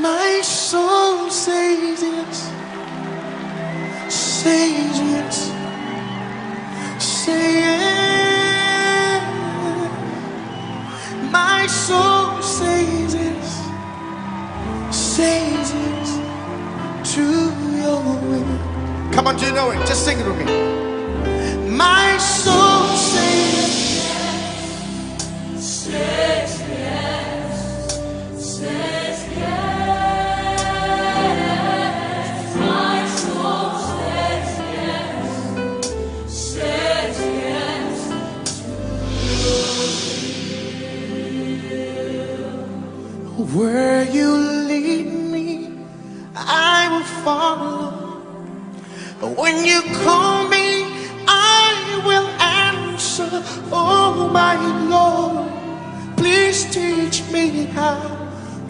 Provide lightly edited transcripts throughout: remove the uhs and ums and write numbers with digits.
My soul says yes, says yes, say yes. My soul says yes, says yes to your will. Come on, do you know it? Just sing it with me. My soul says yes, says yes, says yes. My soul says yes, says yes to you. Where you lead me, I will follow. When you call me, I will answer. Oh my Lord, please teach me how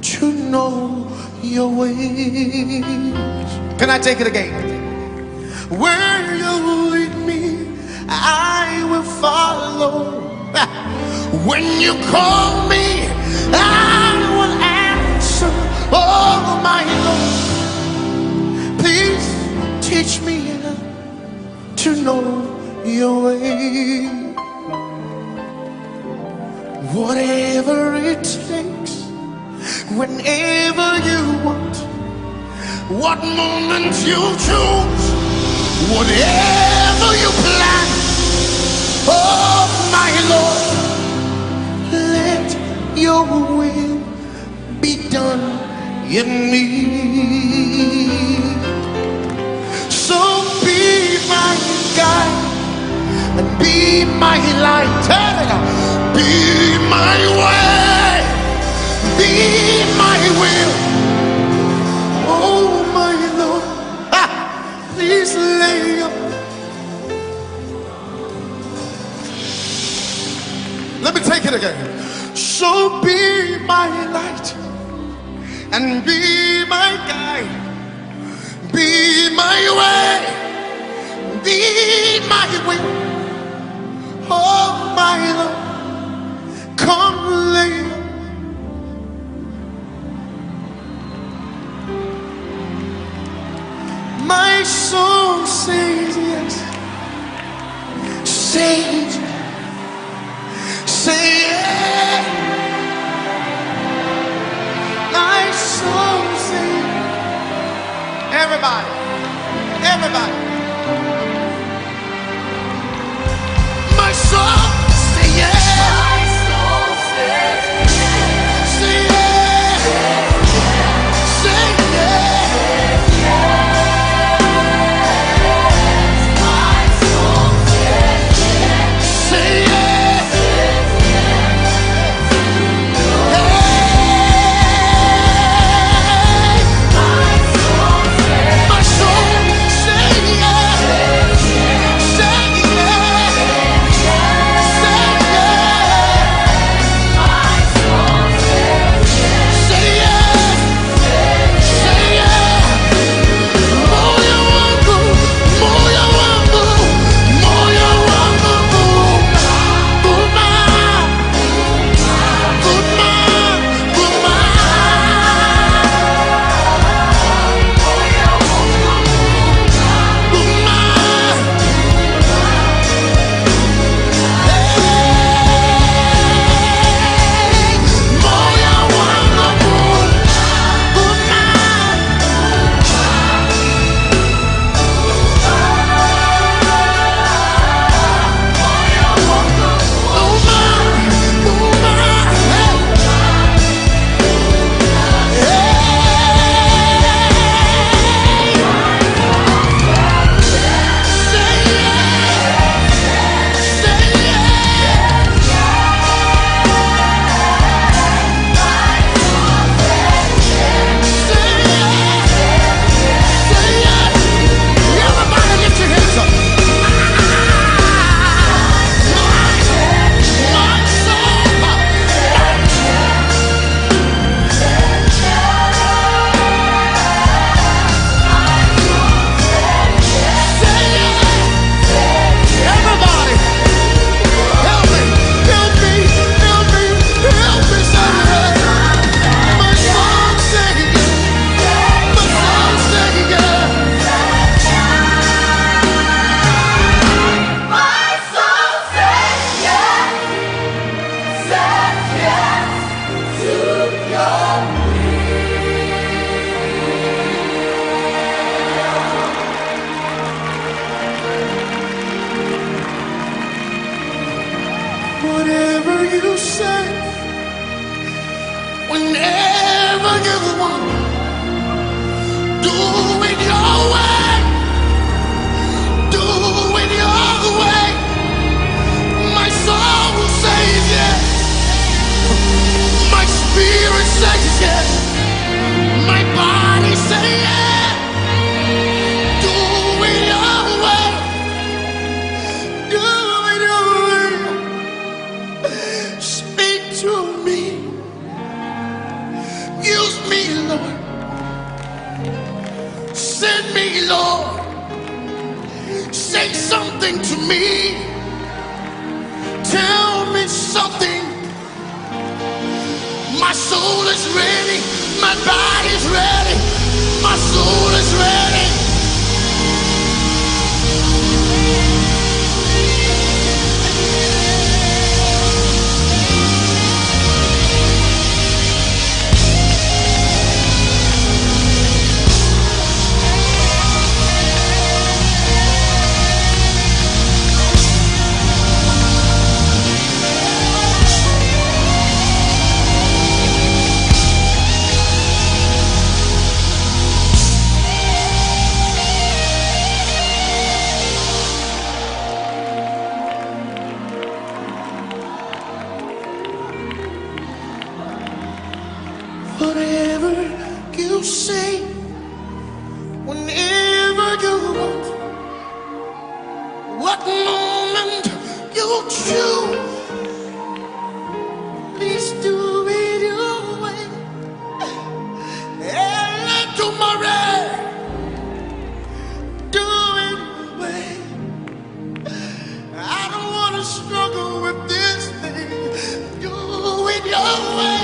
to know your ways. Can I take it again? Where you lead me, I will follow. When you call me, I will answer. Oh my Lord, please teach me to know your way. Whatever it takes, whenever you want, what moment you choose, whatever you plan. Oh my Lord, let your will be done in me. So be my guide and be my light, be my way, be my will. Oh my Lord, please lay up. Let me take it again. So be my light and be my guide, be my way, be my will. Oh my Lord, come lay. My soul says yes, says yes, say yes. My soul says, everybody, everybody. My soul say yes. My soul says yes. Say yes. Say yes. My soul says yes. Say yes. Hey. My soul says yes. you say, whenever you want, do it your way, do it your way. My soul says yes, my spirit says yes, my body says yes. Do it your way, do it your way. Speak to me, use me, Lord. Send me, Lord. Say something to me. Tell me something. My soul is ready. My body's ready. My soul is ready. Whatever you say, whenever you want, what moment you choose, please do it your way. And tomorrow, do it your way. I don't want to struggle with this thing. Do it your way.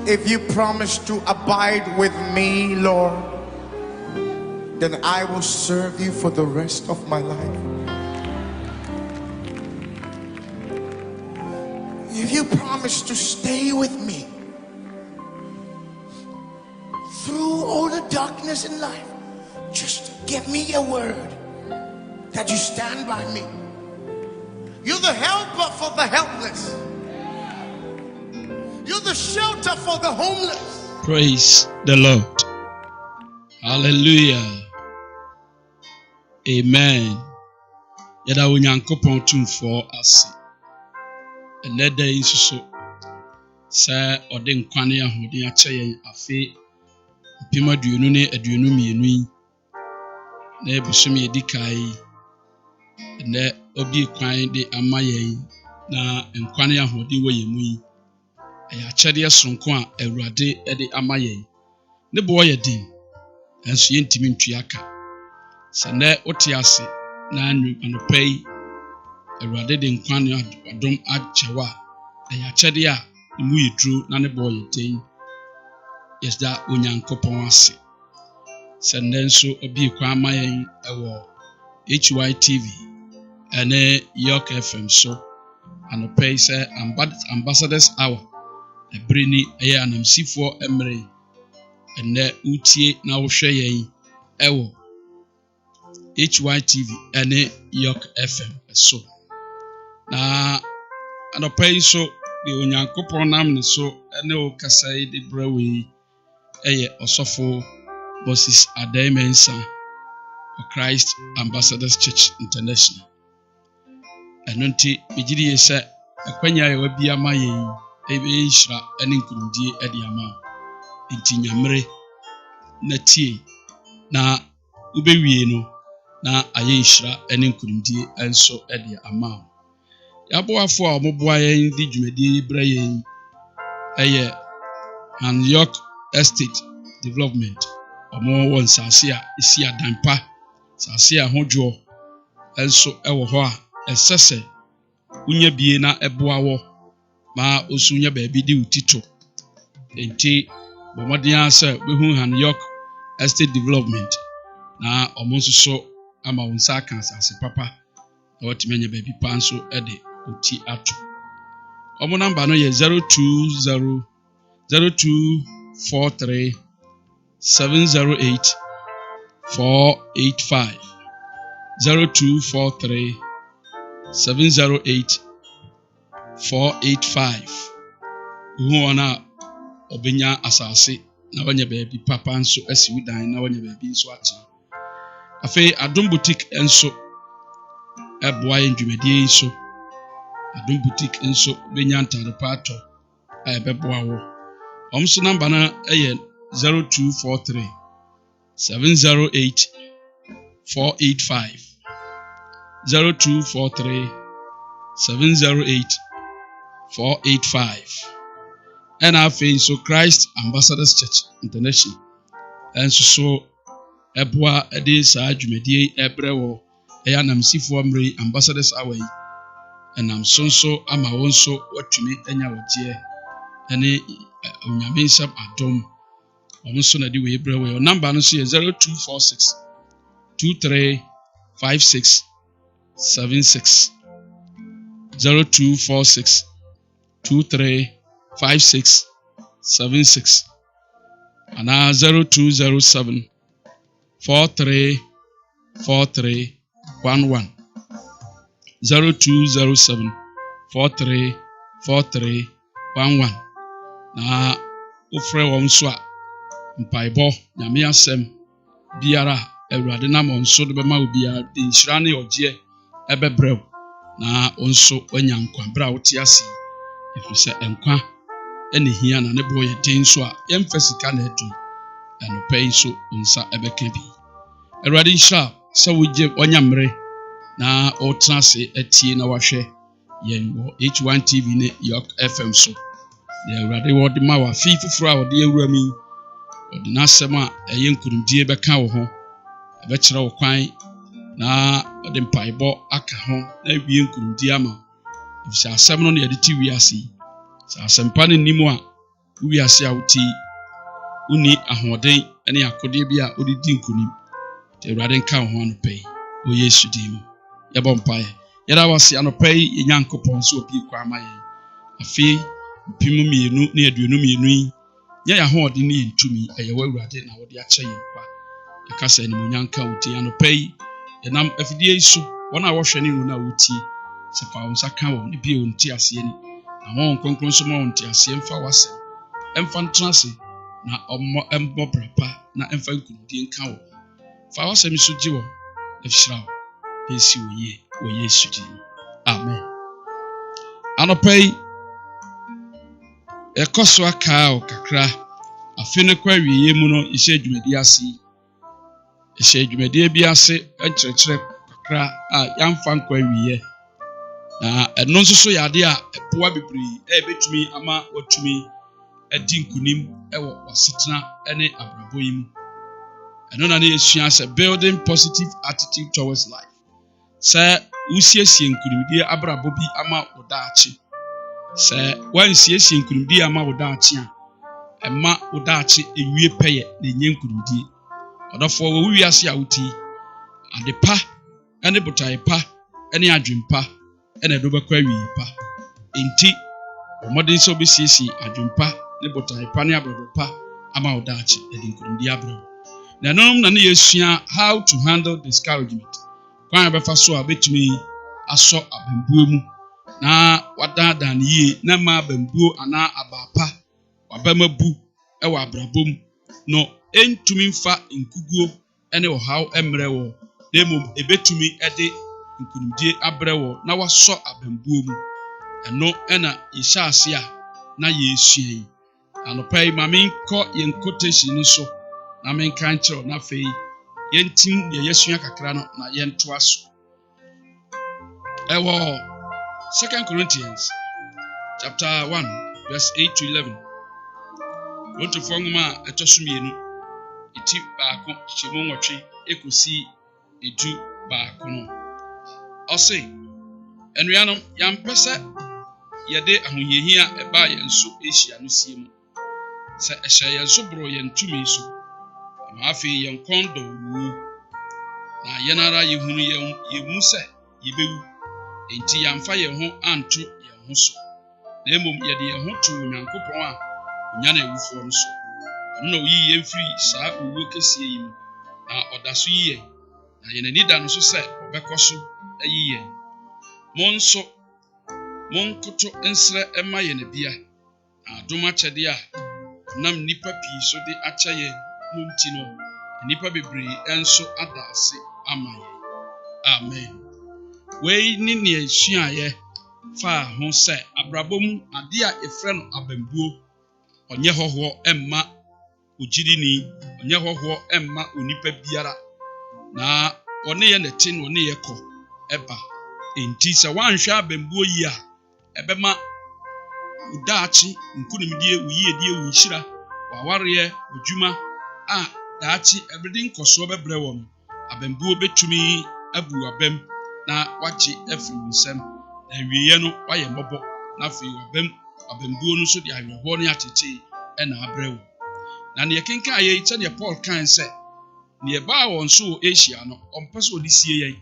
If you promise to abide with me, Lord, then I will serve you for the rest of my life. If you promise to stay with me through all the darkness in life, just give me a word that you stand by me. You're the helper for the helpless. You're the shelter for the homeless. Praise the Lord. Hallelujah. Amen. Yada unyankopon tumfo ase. Eneda insuso sa ode nkwane ahode ache yen afi mpima duonu ne aduonu mienu yi na ebusumi edikai ne obi kwan de ama yen na nkwane ahode wo yemu yi ya chede sonko a Awurade de ama yen ne bo ye din enso yentimi ntwiaka sene ote ase na anopai Awurade de nkwane adom achewa ya chede a mu yedru na ne bo ye din yesda onyankopon ase sene enso obi kwa ama yen ewo HYTV ene York FM so anopai se ambassadors hour ebrini eye anamsifo emre ene utie na wohwe yen ewo HYTV ene York FM so na anopai so de onyankopon nam ne so ene o kasai de brawe eye osofo Moses Adaimensa of Christ Ambassadors Church International ɛno nti megidi ye sɛ akwanya yɛ wabi ama yɛn ebe nhyira ɛne nkurumdie ɛde ama nti nyamere na tie na ubewie no na ayɛ nhyira ɛne nkurumdie ɛnso ɛde ama yaboafo a ɔmoboa yɛn di dwumadie bra yɛn ɛyɛ York Estate Development ɔmo wɔ nsase a esi adanpa nsase a hodwo ɛnso ɛwɔ hɔ a ɛsɛsɛ unya bie na ɛboa wɔ ma osu nya baabi di utito enti bomɔden asɛ behu York Estate Development na ɔmo nso so ama wɔn nsa aka asase papa na wɔtumi anya baabi pa nso ɛde oti ato ɔmo number no yɛ 020 0243 708 485 0243 708 485 uhu ona obenya asase na wanya baabi papa nso asi wudan na wanya baabi nso ate afei Adom Boutique enso eboa ndwumadie nso Adom Boutique enso benya ntare pato a ebeboa wo omso number na eye 0243 708 485 0243 708 485 and afei so Christ Ambassadors Church International enso so eboa ede saa dwumadie ebrewo eya namsifo amre ambassadors away enam sonso ama wonso watumi enya wogye ene onyame nsam adom omso na de we ebrewo your number no so 0246 2356 76 0246 2356 76 and 0207 434311 0207 434311 na ofre won so a mpaibo nyame asem biara Awurade na mo nso de bema obia de nhyira ne ogye ebebrew na onso wanya nkwa bra wote ase efise enkwa ene hia na ne boye den so a yemfasika na etu anopai so nsa ebeka bi Awurade nhyira sɛ wogye onyamre na otena ase atie na wahwɛ yen wo H1 TV ne York FM so na Awurade wo de ma wa fi fufuro a wo de awura mi wo de na asɛm a ɛyɛ nkurumdie bɛka wo ho ɛbɛkyerɛ wo kwan na wo de mpaibɔ aka ho na wie nkurumdie ama efisɛ asɛm no na yɛde ti wiase sɛ asɛmpa no nnim a wiase a wuti uni ahoɔden ne akode bi a odi di nkunim te Awurade nka ho anɔpɛ o Yesu dim yɛbɔ mpae yɛda wase anɔpɛ yi Nyankopɔn so obi kwa ama yɛn afei mpim mienu ne aduonu mienu yi nyɛ yɛ ahoɔden ne yɛntumi ɛyɛ wɔ Awurade na wɔde akyɛ yɛn kwa yɛka sɛ ne munyanka wuti anɔpɛ yi yɛnam afidie so wɔn a wɔhwɛ ne no na wuti sɛ fa wɔn saka wɔn ne bi wɔn ti aseɛ ni na wɔn kronkron so ma wɔn ti aseɛ mfa wasɛm ɛmfa ntena se na ɔmmɔ brapa na ɛmfa nkurudie nka wɔn fa wasɛm so gye wɔn ɛfhyira wɔn ɛsi wɔyie wɔ Yesu din amen anɔpɛ yi ɛkɔ so aka o kakra afi ne kwa wiye mu no ɛhyɛ dwumadi ase ɛhyɛ dwumadi bi ase ɛkyerɛkyerɛ kakra a yɛmfa nkwa wiye na ɛno nso so yade a ɛpoa bebree ɛbɛtumi ama watumi adi nkunim ɛwɔ wasetena ɛne abrabɔ yi mu ɛno na ne yɛsua sɛ building positive attitude towards life sɛ usiesie nkunimdie abrabɔ bi ama wodaakye sɛ wansiesie nkunimdie ama wodaakye a ɛma wodaakye ewie pɛyɛ na enye nkunimdie ɔdɔfo wɔ wiase a wuti adepa ɛne botae pa ɛne adwempa ɛna do bɛkɔ awie pa enti ɔmɔden sɛ obesiesie adwempa ne botae pa ne abrabɔ pa ama wodaakye ɛde nkunimdie abrabɔ na ɛnom na ne yɛsua how to handle discouragement kwan abɛfa so a betumi asɔ abambuo mu na wadaadaa ne yie na ma abambuo anaa abaapa wabamabu ɛwɔ abrabɔ mu no entumi mfa nkuguo ɛne ɔhaw ɛmrɛ wɔ na mmom ebetumi ɛde nkunimdie abrɛ wɔ na wasɔ abambuo mu ɛno ɛna yɛhyɛ ase a na yɛsua yi anɔpa yi ma menkɔ yɛn quotation no so na menka nkyerɛw na afei yɛntim deɛ yɛsua kakra no na yɛntoa so ɛwɔ 2 Corinthians chapter 1 verse 8 to 11 Korintofoɔ nwoma a ɛtɔ so mmienu eti baako hyɛmu nwɔtwe ekosi edu baako no ɔse anuanom yɛmpɛ sɛ yɛde ahohiahia a ɛbaa yɛn so ahyia no sie mu sɛ ɛhyɛ yɛn so boro yɛn tumi so ama afei yɛn kɔn dɔ wuo na yɛn ara yɛhu sɛ yɛbɛwu enti yɛamfa yɛn ho anto yɛn ho so na mmom yɛde yɛn ho to Onyankopɔn a onya na awufoɔ no so ɔno na oyi yɛn firi saa owuo kɛseɛ yi mu na ɔda so yi yɛn na yɛn ani da no so sɛ ɔbɛkɔ so ayi yɛn mo nso monkoto nsrɛ ɛma yɛn bia na adom akyɛde a nam nnipa pii so de akyɛ yɛn no nti no nnipa bebree nso ada ase ama yɛn amen wei ne nea esuaeɛ faa ho sɛ abrabɔ mu ade a efrɛ no abambuo ɔnyɛ hɔhoɔ ɛmma ogyidini ɔnyɛ hɔhoɔ ɛmma onipa biara na ɔne yɛ nɛte na ɔne yɛ kɔ ɛba enti sɛ wanhwɛ abambuo yi a ɛbɛma udaakye nkunimdie wuyiedie wunhyira wawareɛ odwuma a daakye ɛbɛde nkɔsoɔ bɛbrɛ wɔn abambuo betumi abu abam na wagye afiri nsɛm na wieɛ no wayɛ mmɔbɔ na afei abambuo no so de awerɛhoɔ ne atete ɛna abrɛ wɔn na ne yɛkenkan yɛ sɛdeɛ Paul kan sɛ ne yɛbaa wɔn so wɔ Asia no ɔmpɛ sɛ ɔde sie yɛn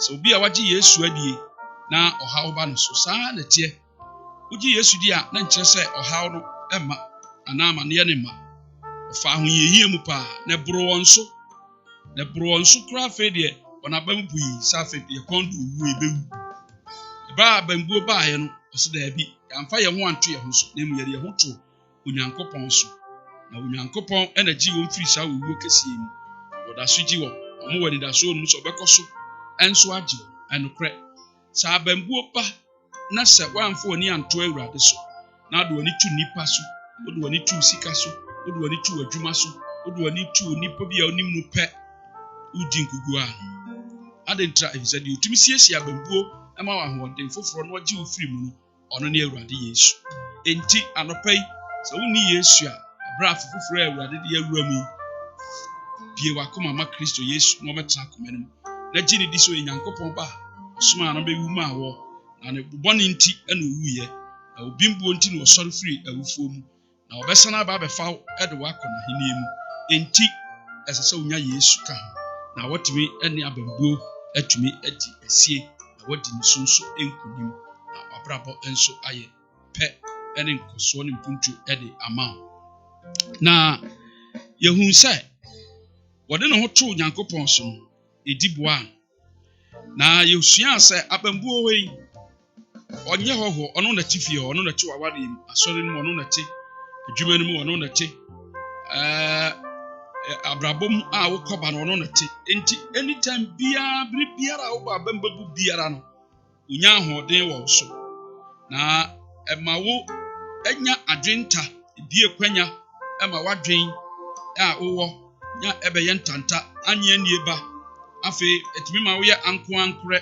sɛ obi a wagye Yesu adie na ɔhaw ba no so saa na teɛ wogye Yesu di a na nkyerɛ sɛ ɔhaw no ɛma anaa amanneɛ ne ma ɔfa ahohiahia mu paa na ɛboro wɔn so koraa afei deɛ ɔnaba mu bui saa afei yɛkɔn do owu ɛbɛwu ɛbaa abambuo baeɛ no ɔso daabi yɛamfa yɛn ho anto yɛn ho so na mmom yɛde yɛn ho to Onyankopɔn so na Onyankopɔn ɛna gye wɔn firi saa owuo kɛseɛ mu wɔda so gye wɔn ɔmo wɔ anidasoɔ no so ɔbɛkɔ so ɛnso agye wɔn ɛnokorɛ saa abambuo ba na sɛ wɔamfa w'ani anto Awurade so na ade w'ani tu nnipa so wode w'ani tu sika so wode w'ani tu adwuma so wode w'ani tu nnipa bi a onim no pɛ wodi nkugu a ade ntra efisɛ deɛ otumi siesie abambuo ɛma wɔ ahoɔden foforɔ na ɔgye wo firi mu no ɔno ne Awurade Yesu enti anɔpa yi sɛ wonni Yesu a abra foforɔ a Awurade de awura mu yi bie wakoma ma Kristo Yesu na ɔbɛtena akoma no mu na gye ne di sɛ ɔyɛ Nyankopɔn ba ɔsoma no bɛwu ma awɔ na ne bɔne nti ɛna owuiɛ na obi mbuo nti na ɔsɔre firi awufoɔ mu na ɔbɛsan aba abɛfa wo ɛde wakɔ n'ahenni mu enti ɛsɛ sɛ wonya Yesu ka ho na wɔtumi ɛne abambuo atumi adi asie na wɔdi ne so nso nkonim na wabrabɔ nso ayɛ pɛ ɛne nkɔsoɔ ne mpuntuo ɛde ama wo na yɛhu sɛ wɔde ne ho too Nyankopɔn so no ɛdi boa na yɛsua sɛ abambuo wei ɔnyɛ hɔhoɔ ɔno na te fie ɔno na te waware mu asɔre no mu ɔno na te adwuma no mu ɔno na te abrabom a wokɔba no ɔno na te enti anytime biara bere biara a wobɔ abambabu biara no wonya ahoɔden wɔ wo so na ɛma wo anya adwenta ebie kwanya ɛma wadwen a wowɔ nya ɛbɛyɛ ntanta anye nie ba afei etimi ma woyɛ ankorɛ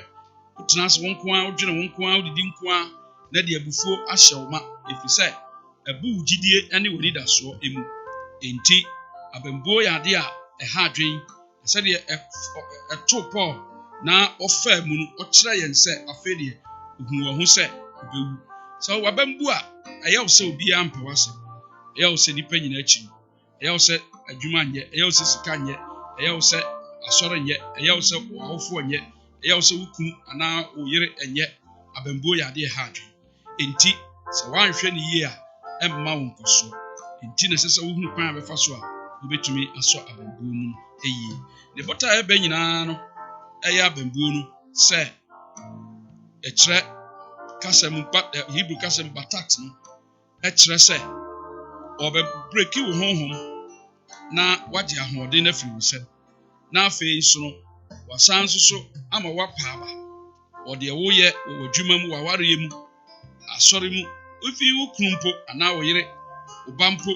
wotena ase wo nkoa wodwene wo nkoa wodidi nkoa na de abufuo ahyɛ wo ma efisɛ ɛbu wo gyidie ne wo nidasoɔ emu enti abambuo yɛ ade a ɛha adwen sɛdeɛ ɛto Paul na ɔfaa mu no ɔkyerɛ yɛn sɛ afei deɛ ohu wɔ ho sɛ ɔbɛwu sɛ wabambu a ɛyɛ wo sɛ obiara mpɛ w'asɛm ɛyɛ wo sɛ nnipa nyinaa akyi ɛyɛ wo sɛ adwuma nyɛ ɛyɛ wo sɛ sika nyɛ ɛyɛ wo sɛ asɔre nyɛ ɛyɛ wo sɛ wɔawofoɔ nyɛ ɛyɛ wo sɛ wokum anaa wo yere ɛnyɛ abambuo yɛ ade ɛha adwen enti sɛ woanhwɛ ne yie a ɛmma wo nkɔsoɔ enti na ɛsɛ sɛ wohunu kwan a bɛfa so a wobɛtumi asɔ abambuo mu ɛyie ne bɔta a ɛbɛ nyinaa no ɛyɛ abambuo no sɛ ɛkyerɛ kasɛm Hebrew kasɛm batat no ɛkyerɛ sɛ ɔbɛbreki wo honhom na wagye ahoɔden afiri wo nsam na afei nso no wasan nso so ama wapa aba wo de wo ye wo adwuma mu wa ware mu asɔre mu ofi wo kunumpo ana wo yere wo bampo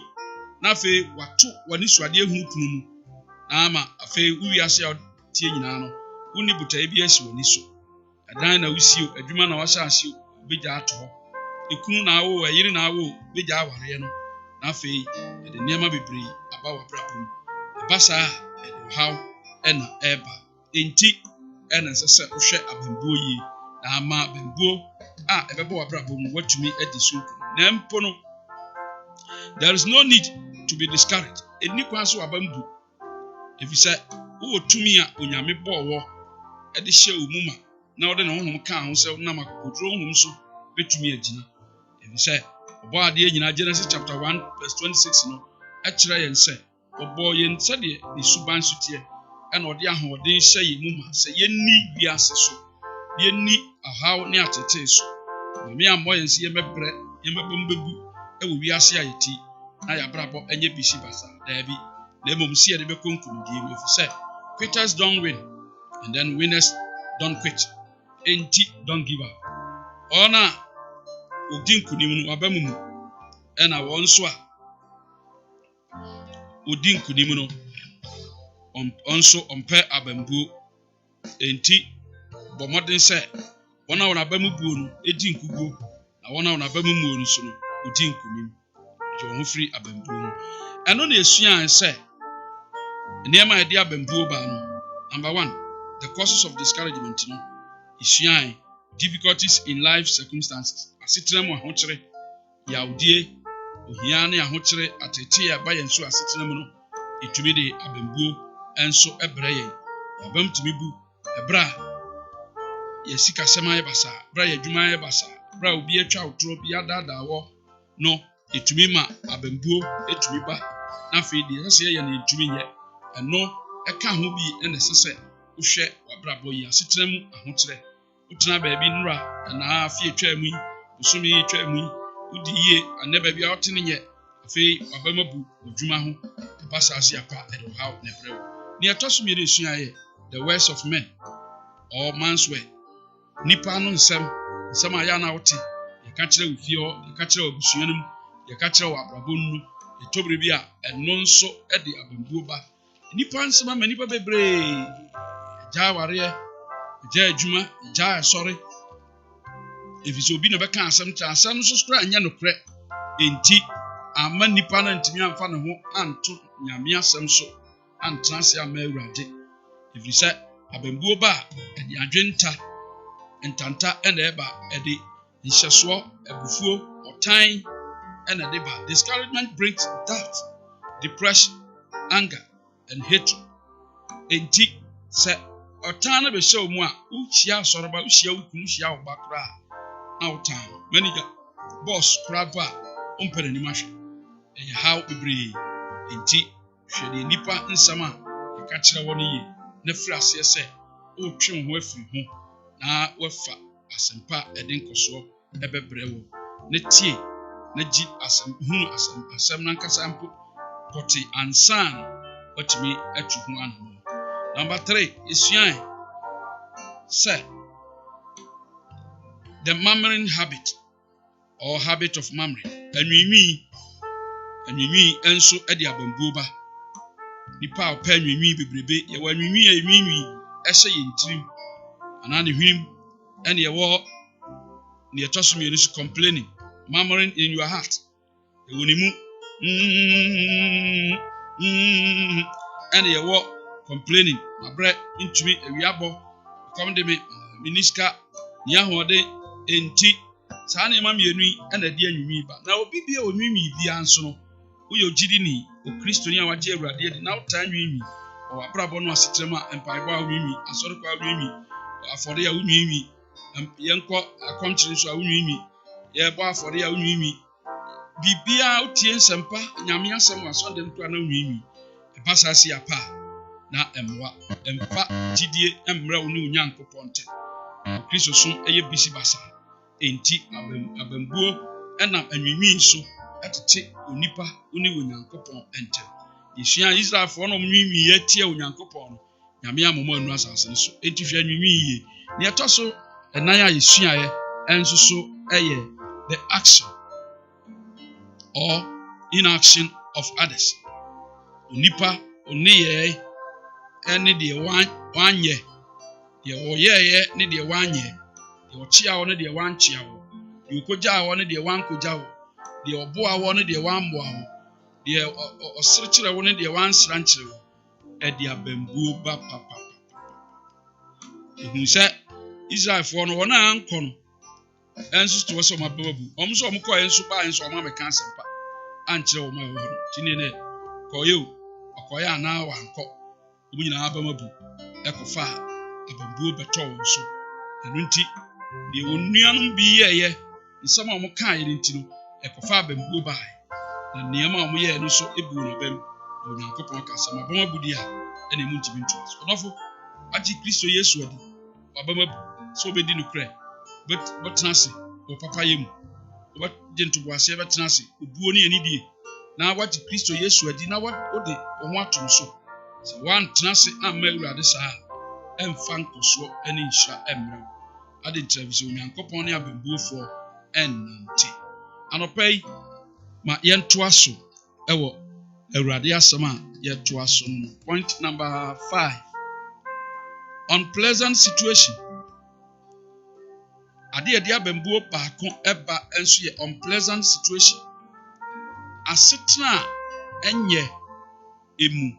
na fe wato wani suade ehunu kunu mu na ama afe wi ase a tie nyina no woni butai bi asi wani so adan na wusio adwuma na wahya ase begya ato ho ekunu na wo ayire na wo begya aware no na fe de niema bebree aba wa brabom basa e how ena eba enti ena sese wohwe abambuo yi na ama abambuo a ebebo wa brabom watumi edi so na mpo no there is no need to be discouraged eni kwa so abambu efisa wo tumi a onyame bɔwɔ ede hye omuma na wode na honhom ka ho sɛ na makodro honhom so betumi agina efisa ɔbɔ ade nyina Genesis chapter 1 verse 26 no ɛkyerɛ yɛn sɛ ɔbɔ yɛn sɛ de ne suban sutie ɛna ɔde ahoɔden hyɛ yɛn mu ma sɛ yɛnni wiase so yɛnni ahaw ne atete so me ambɔ yɛn sɛ yɛmɛbrɛ yɛmɛbɔ mbebu ɛwɔ wiase a yɛti na yɛabrabɔ ɛnyɛ bisi basa daabi na mmom si yɛde bɛkɔ nkunimdie mu efisɛ quitters don't win and then winners don't quit enti don't give up ɔna odi nkunim no abamu mu ɛna wɔn so a odi nkunim no onso ɔmpɛ abambuo enti bɔ mmɔden sɛ wɔn a wɔn abamu buo no edi nkuguo na wɔn a wɔn abamu muo no so no odi nkunim gye wɔn ho firi abambuo no ɛno na esua sɛ nneɛma a yɛde abambuo ba no number 1 the causes of discouragement no esua difficulties in life circumstances asetena mu ahokyere yawdie ohia ne ahokyere atete a ba yɛn so asetena mu no etumi de abambuo enso ɛbrɛ yɛn abam tumi bu ɛbra yɛ sika sɛma yɛ basa bra yɛ adwuma yɛ basa bra obi atwa wotoro bi adadaawɔ no etumi ma abambuo etumi ba na afei de sɛ yɛ na etumi yɛ ɛno ɛka ho bi ɛna sɛ wohwɛ wabrabɔ yi asetena mu ahokyere wotena baabi nura na afie twa mu yi bosomi twa mu yi wodi yie anɛ baabi a wote ne nyɛ afei wabamabu adwuma ho basa ase apa ɛde how na brɛw ne ɛtɔso mi resua yɛ the words of men or man's word nipa no nsɛm a ya na wote yɛka kyerɛ wo fie hɔ yɛka kyerɛ wo abusua no mu yɛka kyerɛ wo abrabɔ no ɛtɔbere bi a ɛno nso ɛde abambuo ba nipa nsɛm ama nipa bebree agya awareɛ agya adwuma agya asɔre efisɛ obi na bɛka asɛm kyerɛ asɛm nso kora anyɛ nokorɛ enti ama nipa no ntumi amfa ne ho anto nyame asɛm so antena ase ama awurade efisɛ abambuo ba a ɛde adwenta ntanta ɛna ɛba ɛde nhyɛsoɔ abufuo ɔtan ɛna ɛde ba discouragement brings doubt depression anger and hatred enti sɛ ɔtan no bɛhyɛ wo mu a wohyia asɔreba wohyia wo kunu wohyia wo ba koraa na wotan manager boss koraa ba a ɔmpɛ n'anim ahwɛ ɛyɛ haw bebree enti hwɛ deɛ nipa nsɛm a yɛka kyerɛ wɔ no yie na firi aseɛ sɛ wotwe wo ho afiri ho na wafa asɛmpa a ɛde nkɔsoɔ ɛbɛbrɛ wɔ na tie na gye hunu asɛm nankasa mpo pɔte ansan watumi atu ho anamo number 3 esuan sɛ the murmuring habit or habit of murmuring anwinwi enso ɛde abambuo ba nipa a ɔpɛ anwinwi bebrebe yɛwɔ anwinwi a anwinwi ɛhyɛ yɛn tirim anaa ne hwim ɛne yɛwɔ ne yɛtɔ so mmienu so complaining murmuring in your heart ɛwɔ ne mu ɛne yɛwɔ complaining mabrɛ ntumi awiabɔ kɔm de me miniska ne ahoɔden enti saa nneɛma mmienu yi ɛna de anwinwi ba na obi bia onwinwi bia nso no woyɛ ogyidi ni okristoni a wagye awurade adi na wotaa nwinwi ɔwɔ abrabɔ no asetrɛm a mpaebɔ a wonwinwi asɔrekɔ a wonwinwi afɔre a wonwinwi yɛnkɔ akɔmkyere nso a wonwinwi yɛbɔ afɔre a wonwinwi bibia wotie nsɛmpa nyame asɛm wɔ asɔndɛm kora na wonwinwi ɛba saa si apa na ɛmmoa ɛmfa gyidie ɛmmerɛ wo ne wo nyankopɔn ntɛm kristo so ɛyɛ bisi basa enti abambuo ɛnam anwinwi so ɛtete onipa wo ne wo nyankopɔn ntɛm yɛsua Israelfoɔ no nwinwi yɛtie wo nyankopɔn no nyame amoma anu asase no so enti hwɛ nwinwi yie ne ɛtɔ so ɛnan a yɛsuaeɛ ɛnso so ɛyɛ the action or inaction of others. Onipa oniyɛ ɛne deɛ wanyɛ, deɛ wɔyɛɛyɛ ne deɛ wanyɛ, deɛ ɔkyea wɔ ne deɛ wankyea wɔ, deɛ ɔkɔgyaa wɔ ne deɛ wankɔgyaa wɔ, deɛ ɔboa wɔ ne deɛ wamboa wɔ, deɛ ɔserekyerɛ wɔ ne deɛ wansrankyerɛ wɔ, ɛde abambuo ba papa. Ehu sɛ Israelfoɔ no wɔn a ankɔ no ɛnso to wɔ sɛ ɔmo ababu, ɔmo nso ɔmo kɔɛ nso baa nso ɔmo amɛka asɛmpa ankyerɛ wɔn a ɛwɔ hɔ no. Kyine ne kɔyɛ o, ɔkɔyɛ anaa wankɔ, ɔmo nyinaa abamabu ɛkɔfa abambuo bɛtɔ wɔn so. Ɛno nti deɛ wɔn nuanom bi yɛɛyɛ nsɛm a ɔmo kaeɛ no nti no ɛkɔfa abambuo baeɛ, na nneɛma a ɔmo yɛɛ no nso ebu wɔn abam. Na Onyankopɔn ka sɛ mabamabu deɛ a ɛna emu ntumi ntoa so. Ɔdɔfo agye Kristo Yesu adi, wabamabu sɛ ɔbɛdi no korɛ, bɛtena ase wɔ papayɛ mu, wɔbɛgye ntoboaseɛ bɛtena ase obuo ne anidie, na wagye Kristo Yesu adi na wode wo ho ato no so. Sɛ woantena ase amma Awurade saa a ɛmfa nkɔsoɔ ne nhyira mmrɛ wo. Ade nkyerɛ sɛ Onyankopɔn ne abambuofoɔ ɛnnante. Anɔpa yi ma yɛntoa so ɛwɔ Awurade asɛm a yɛtoa so no. Point number 5. Unpleasant situation. Ade yɛde abambuo baako ɛba nso yɛ unpleasant situation. Asetena a ɛnyɛ emu,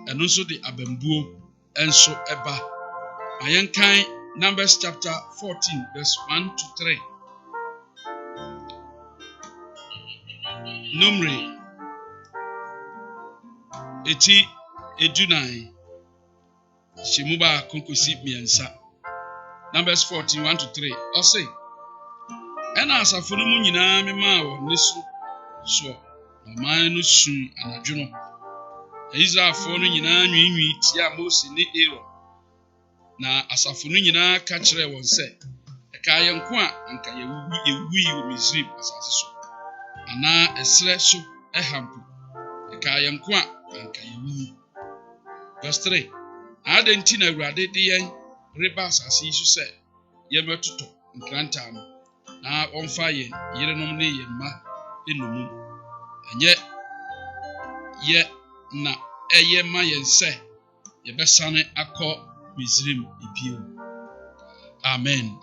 ɛno nso de abambuo nso ɛba. Ma yɛnkan Numbers chapter 14 verse 1 to 3. Numre eti edunan hyɛmu baako kɔsi mmiɛnsa. Numbers 14 1 to 3. Ɔse ɛna asafo no mu nyinaa memaa wɔ ne so soɔ, na ɔman no suu anadwo no. Na Israelfoɔ no nyinaa nwiinwii tia Mose ne Aaron. Na asafo no nyinaa ka kyerɛɛ wɔn sɛ, ɛka yɛn nko a anka yɛwuwui wɔ Misraim asase so, anaa ɛserɛ so ɛhampo, ɛka yɛn nko a anka yɛwuwu. Verse 3. Adɛn nti na Awurade de yɛn reba asase yi so sɛ yɛmmɛtotɔ nkrantaa no, na ɔmfa yɛn yerenom ne yɛn mma enumum? Ɛnyɛ yɛ na ɛyɛ ma yɛn sɛ yɛbɛsane akɔ Misraim bio. Amen.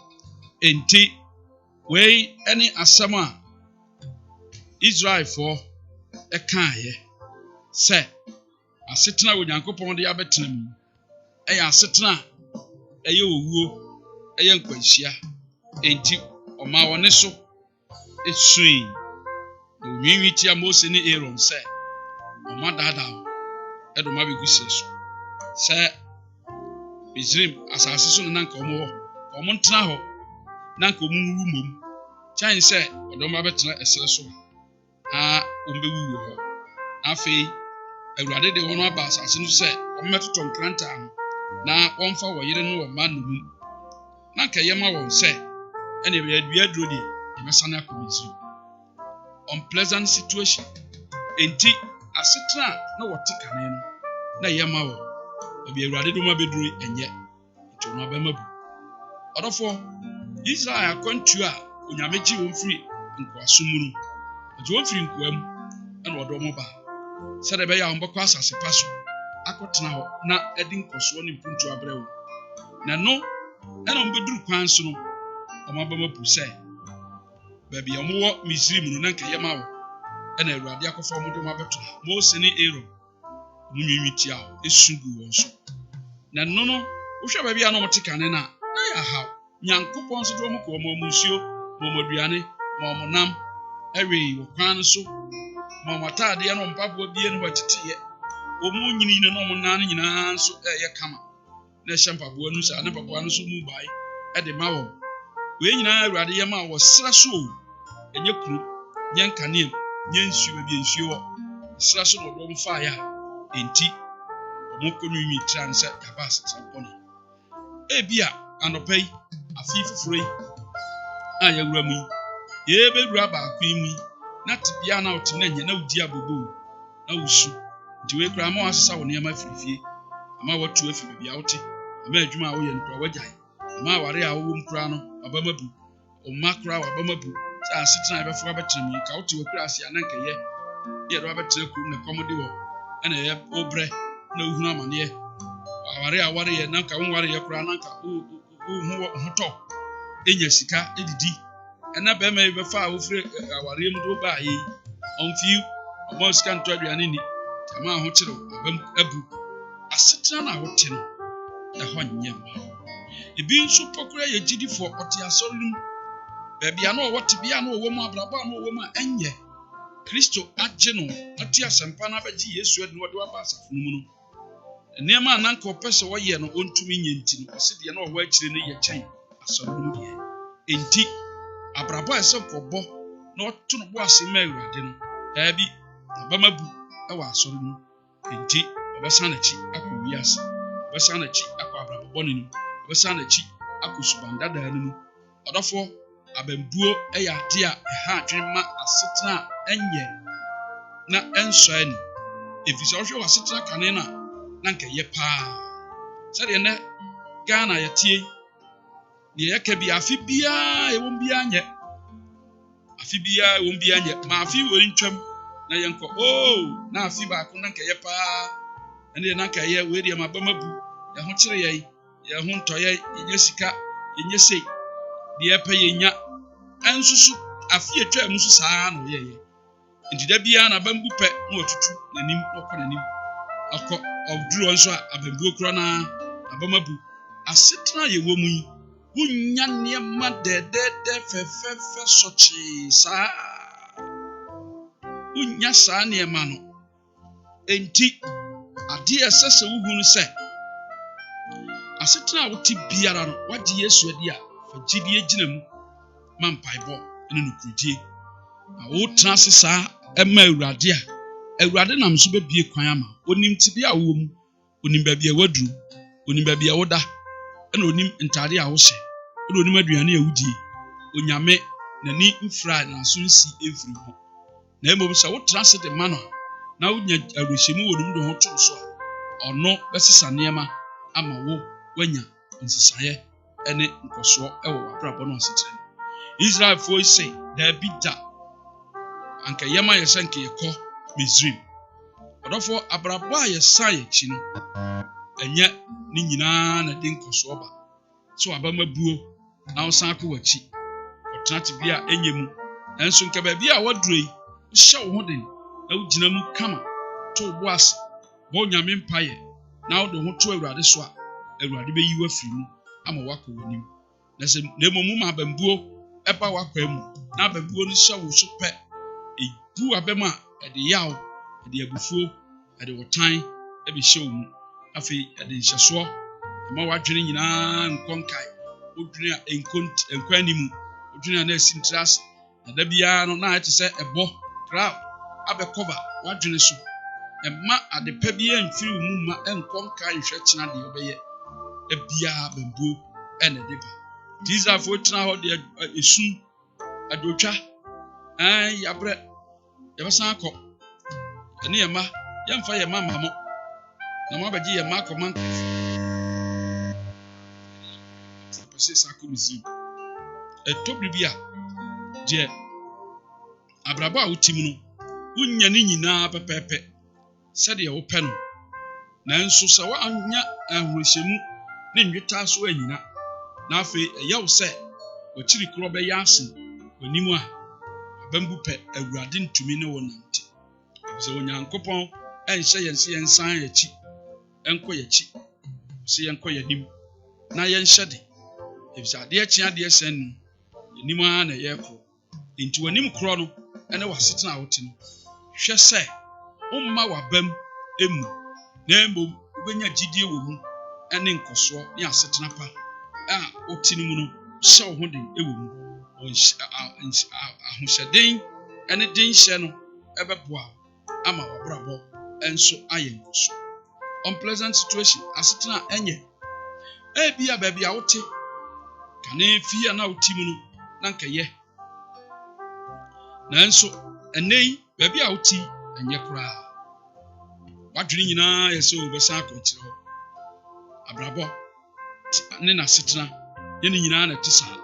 Enti wei ɛne asɛm a Israelfoɔ ɛkaeɛ sɛ asetena wɔ Onyankopɔn de abɛtena mu ɛyɛ asetena a ɛyɛ owuo, ɛyɛ nkwanhyia. Enti ɔma wɔ ne so esui, na onwiinwii tia Mose ne Aaron sɛ ɔma daadaa wo ɛde ɔma bɛgu sie so sɛ Misraim asase so no nanka ɔmo wɔ, ɔmo ntena hɔ nanka ɔmo nwuwu mmom, kyɛn sɛ ɔde ɔmo abɛtena ɛserɛ so a ɔmo bɛwuwu hɔ. Afei Awurade de wɔn aba asase no sɛ ɔmo mɛtotɔ nkrantaa no, na wɔmfa wɔ yere no wɔ mma no mu. Nanka yɛma wɔn sɛ ɛna yɛadua aduro deɛ yɛbɛsane akɔ Misraim. Unpleasant situation. Enti asetena a na wɔte kane no na yɛma wɔ baabi Awurade de wɔn abɛduru ɛnyɛ, nti wɔn abɛmabu. Ɔdɔfoɔ, Israel akwantuo a Onyame gye wɔn firi nkoasom mu no, ɔgye wɔn firi nkoa mu ɛna ɔde wɔn baa sɛdeɛ ɛbɛyɛ a wɔn bɛkɔ asase pa so akɔtena hɔ na ɛde nkɔsoɔ ne mpuntu abrɛ wɔn. Na no ɛna wɔn bɛduru kwan so no, wɔn abɛmabu sɛ baabi a wɔwɔ Misraim no na nka yɛma wɔ ɛna Awurade akɔfa wɔn de wɔn abɛto Mose ne Aaron. Wɔn nwiinwii tia hɔ esu gu wɔn so. Na no wohwɛ baabi a na wɔte kane na yɛ ahaw. Nyankopɔn nso de wɔn kɔ wɔn nsuo, wɔn aduane, wɔn nam ɛwee wɔ kwan no so, wɔn ataadeɛ na wɔn mpaboa bie no wɔteteeɛ. Wɔn nyinii na wɔn nan no nyinaa nso ɛyɛ kama. Na ɛhyɛ mpaboa no saa ne mpaboa no so mu bae ɛde ma wɔn. Wei nyinaa Awurade yɛ ma wɔ serɛ so o. Ɛnyɛ kuro, nyɛ nkaneam, nyɛ nsuo baabi nsuo wɔ. Serɛ so na wɔde wɔn faeɛ a enti wɔn kɔ nwiinwii tira no sɛ yɛaba asetena bɔne. Ebia anɔpa yi, afei foforɔ yi a yɛwura mu yi, yɛbɛwura baako yi mu yi, na tebea na wote na nyɛ na wodi abobo na wosu. Nti wei koraa ama wɔasesa wo nneɛma afiri fie, ama watu afi baabi a wote, ama adwuma a woyɛ no koraa wagyae, ma ware a wo mkura no abamabu o makura abamabu sa asetena be fo abetrem yi ka wote wakura ase ananka ye ye do abetre ku na komode wo ana ye obre na ohunu amane ware ye nanka wo ware ye kura nanka hu to enya sika edidi ena be ma be fa wo fire aware mu do ba yi onfi o sika nto aduane ni tama ho kire abam abu asetena na wote no ho nyem ebi nso pokura ye gidifo ote asorunum baabi ana wote bia na owo mu abraba na owo mu enye Kristo agye no ati asempa na bagye Yesu ade wode waba asafo no mu no nema nanka opese wo ye no ontumi nyenti no ose de na owo akire no ye kyen asorunum de enti abraba ese kobo na oto no bo ase ma Awurade no baabi abamabu e wa asorunum enti obesa na chi akowi ase obesa na chi akọ abrabọ no obesa na chi akọ subanda da no odofo abambuo eya ade a ha adwenma asetena enye na enso ani efisi ohwe wasetena kane na nanka ye pa sede ne Ghana yetie ne yeka bi afi bia ewon bia nye ma afi wori ntwam na yenko na afi ba ko nanka ye pa ene nanka ye we de mabamabu ye ho kire ye ho ntoye ye sika ye sei de epe ye nya ansusu afi etwa musu saa no ye ndida bia na bambu pe na otutu nanim okọ nanim akọ oduro nso abambu okura na abamabu asetena ye wo mu wunya niema dedede fefefe sochi saa wunya saa niema no enti ade esese wuhunu se asetena woti biara no wagye Yesu adi a fa gidie gina mu mampaibo ene nukrudie na wo transe saa ema Awurade nam so bebie kwan ama onim tibia wo mu onim ba bia waduru onim ba bia woda ene onim ntade a wo hye ene onim aduane a wudie onyame nani mfra na so nsi efiri ho na emom sɛ wo transe de ma no na wonya awrehyemu wɔ nim de ho to so a ɔno bɛsesa nneɛma ama wo wanya nsesaeɛ ene nkoso ɛwɔ wabrabɔ no asetere Israel fo say da bi da anka yema yɛ nka yɛkɔ Misrim ɔdɔfo abrabɔ a yɛsa yɛ chi no ɛnyɛ ne nyinaa na de nkoso ba so abamabuo na wo san akɔ wachi ɔtena te bia enye mu enso nka ba bia waduro yi hyɛ wo ho den na wo gyina mu kama to bo ase bo nyame mpaye na wo de ho to Awurade so a Awurade be yi wa firi mu ama wakɔ wanim na sɛ na emomu ma bambuo ɛba wakɔ mu na bambuo no hyɛ wo so pɛ ebu abɛm a ɛde yaw ɛde abufuo ɛde wotan ɛbe hyɛ wo mu afei ɛde nhyɛsoɔ ma wadwene nyinaa nkɔnkae wodwene a enkwani mu wodwene a na asintras na da bia no na ɛte sɛ ɛbɔ crowd abɛkɔba wadwene so ɛma ade pa bia mfiri wo mu ma ɛnkɔnkae nhwɛ kyena de obɛyɛ ebia bambuo ɛna de ba Israelfo tena hɔ de esu adotwa yabre yɛbɛsan akɔ ɛne yɛma yɛmfa yɛma mamo na mo abɛgye yɛma akɔma pɛsɛ sakɔ Misrim ɛtɔbiri bi a deɛ abrabɔ a wotim no wonya ne nyinaa pɛpɛɛpɛ sɛdeɛ wopɛ no nanso sɛ woanya ahorohyɛmu ne nweta so anyina na afei ɛyɛ wo sɛ wɔkyiri korɔ bɛyɛ ase w'anim a bambu pɛ Awurade ntumi ne wo nante sɛ Onyankopɔn ɛnhyɛ yɛn sɛ yɛnsan yɛkyi ɛnkɔ yɛkyi sɛ yɛnkɔ yɛnim na yɛnhyɛ de efisɛ adeɛ kye adeɛ sɛn no yɛnim a na yɛkɔ enti w'anim korɔ no ɛne w'asetena a wote no hwɛ sɛ womma w'abam emu na mmom wobɛnya gyidie wɔ mu ɛne nkɔsoɔ ne asetena pa a wote no mu no hyɛ wo ho den ɛwɔ mu ahohyɛden ɛne den hyɛ no ɛbɛboa ama wabrabɔ ɛnso ayɛ nkɔso unpleasant situation asetena ɛnyɛ ebia baabi a wote kane fie na wote mu no na nkɛyɛ nanso ɛnɛ yi baabi a wote ɛnyɛ koraa wadwene nyinaa yɛ sɛ wobɛsan akɔ akyire hɔ abrabɔ ne n'asetena yɛne nyinaa na te saa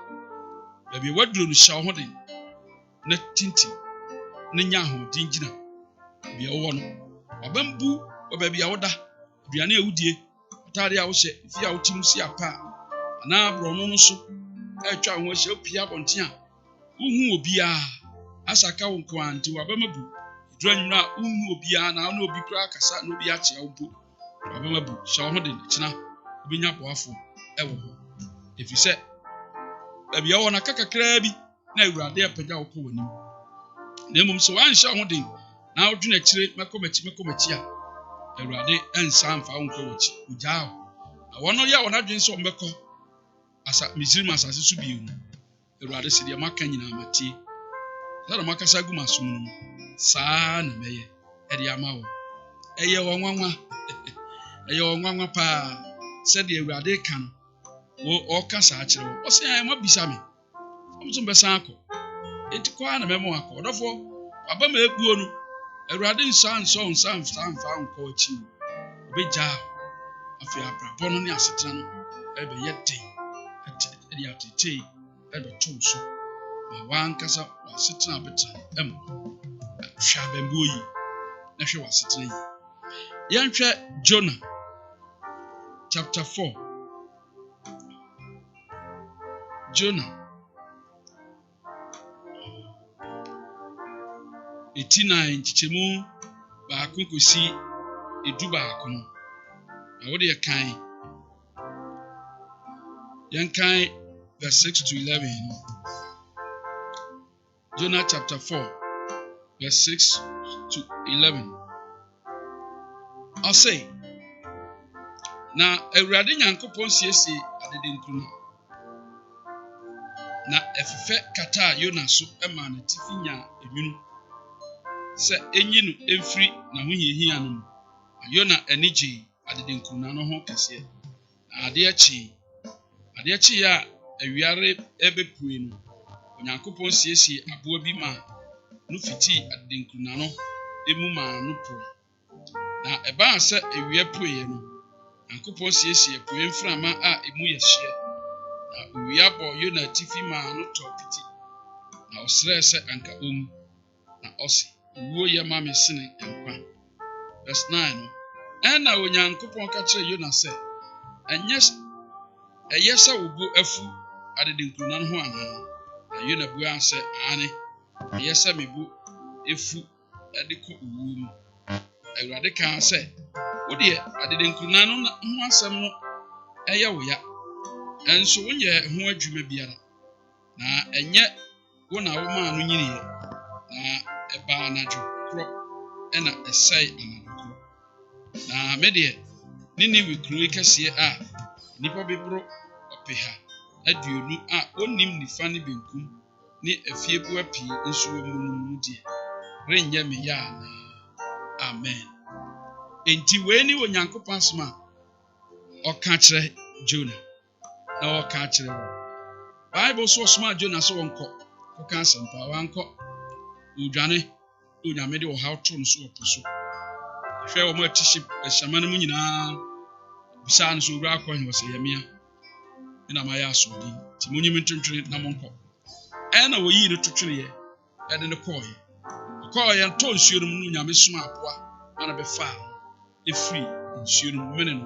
baabi waduro no hyɛ ho den na tinti na nya ahoɔden gyina baabi wɔ no wabambu wɔ baabi a woda aduane a wodie atade a wohyɛ fi a wotim si apa anaa borɔno no so atwa ho ahyɛ opia abɔnten a wohu obiara asaka wo nko anti wabamabu duro anwumra a wohu obiara na na obi kura kasa na obi akyea wo bo wabamabu hyɛ ho den kyena obenya boafo ɛwɔ hɔ ɛfiri sɛ baabi a wɔ na kakakraa bi na Awurade apagya wo kɔ w'anim na mmom sɛ woanhyɛ ho den na wodwene akyire mɛkɔmakyi a Awurade ɛnsa amfa wo nkɔ w'akyi ogyaa wo na wɔno yɛ wɔn adwene sɛ ɔmbɛkɔ Misraim asase so bio no Awurade sɛ deɛ maka nyinaa matie sɛ na makasa gu m'asom no saa na mɛyɛ ɛde ama wo ɛyɛ wɔn nwanwa ɛyɛ wɔn nwanwa paa sɛdeɛ Awurade ka no ɔka saa kyerɛ wo ɔsɛ ayɛ mabisa me ɔmso mbɛsan akɔ enti kɔa na mɛma wakɔ ɔdɔfoɔ aba ma ebuo no Awurade nsa mfa nkɔ akyi obɛgyaa afei abrabɔ no ne asetena no ɛbɛyɛ den ɛde atetee ɛbɛtow so ma wankasa wasetena bɛtena ɛmo hwɛ abɛmbuo yi na hwɛ wasetena yi yɛnhwɛ Jonah chapter 4 Jonah 89 nkyɛmu baako kosi edu baako no na wode yɛnkan verse 6 to 11 no Jonah chapter 4 verse 6 to 11 I'll say na Awurade Nyankopɔn siesie adede nkuru na ɛfefɛ kata Yona so ɛma ne tifi nya enwunu sɛ enyi no emfiri na ho hiahia no Yona ani gye adede nkuru no ho kɛseɛ na ade akyi a awiare ɛbɛpue no Onyankopɔn siesie aboa bi ma no fiti adede nkuru no emu ma no po na ɛbaa sɛ awia pue no Nyankopɔn siesie pue mframa a emu yɛ hye na owia bɔ Yona tifi ma no tɔ piti na ɔsrɛ sɛ anka na ɔse wuo yɛ ma me sene nkwa verse 9 no ɛna Onyankopɔn ka kyerɛ Yona sɛ ɛyɛ sɛ wo bo afu adede nkuru no ho anaa na Yona buaa sɛ aane ɛyɛ sɛ me bo efu ɛde kɔ owuo mu Awurade kaa sɛ wo deɛ adede nkuru no ho asɛm no ɛyɛ wo ya ɛnso wonyɛ ho adwuma biara na ɛnyɛ wo na wo maa no nyiniɛ na ɛbaa anadwo korɔ ɛna ɛsɛe anadwo korɔ na me deɛ Ninewe kuro kɛseɛ a nipa beboro ɔpeha aduonu a onim nifa ne benkum ne afieboa pii nso wɔ mu no deɛ renyɛ me ya na amen enti wei ni Onyankopɔn asɛm a ɔka kyerɛ Jonah na ɔka kyerɛ wo Bible so ɔsoma Jonah so wɔnkɔ ɔka asɛmpa wankɔ odwane Onyame de ɔhaw to no so ɔpo so hwɛ wɔn a tihye ahyɛma no mu nyinaa bisa no so owura akɔ hɛ wɔsɛ yɛmea na ma yɛ asɔdi nti monyim ntontwene na monkɔ ɛna wɔyii no totwereɛ ɛde no kɔɔyɛ ntɔ nsuo no mu no Onyame soma aboa ana bɛfa efiri nsuo no mu mene no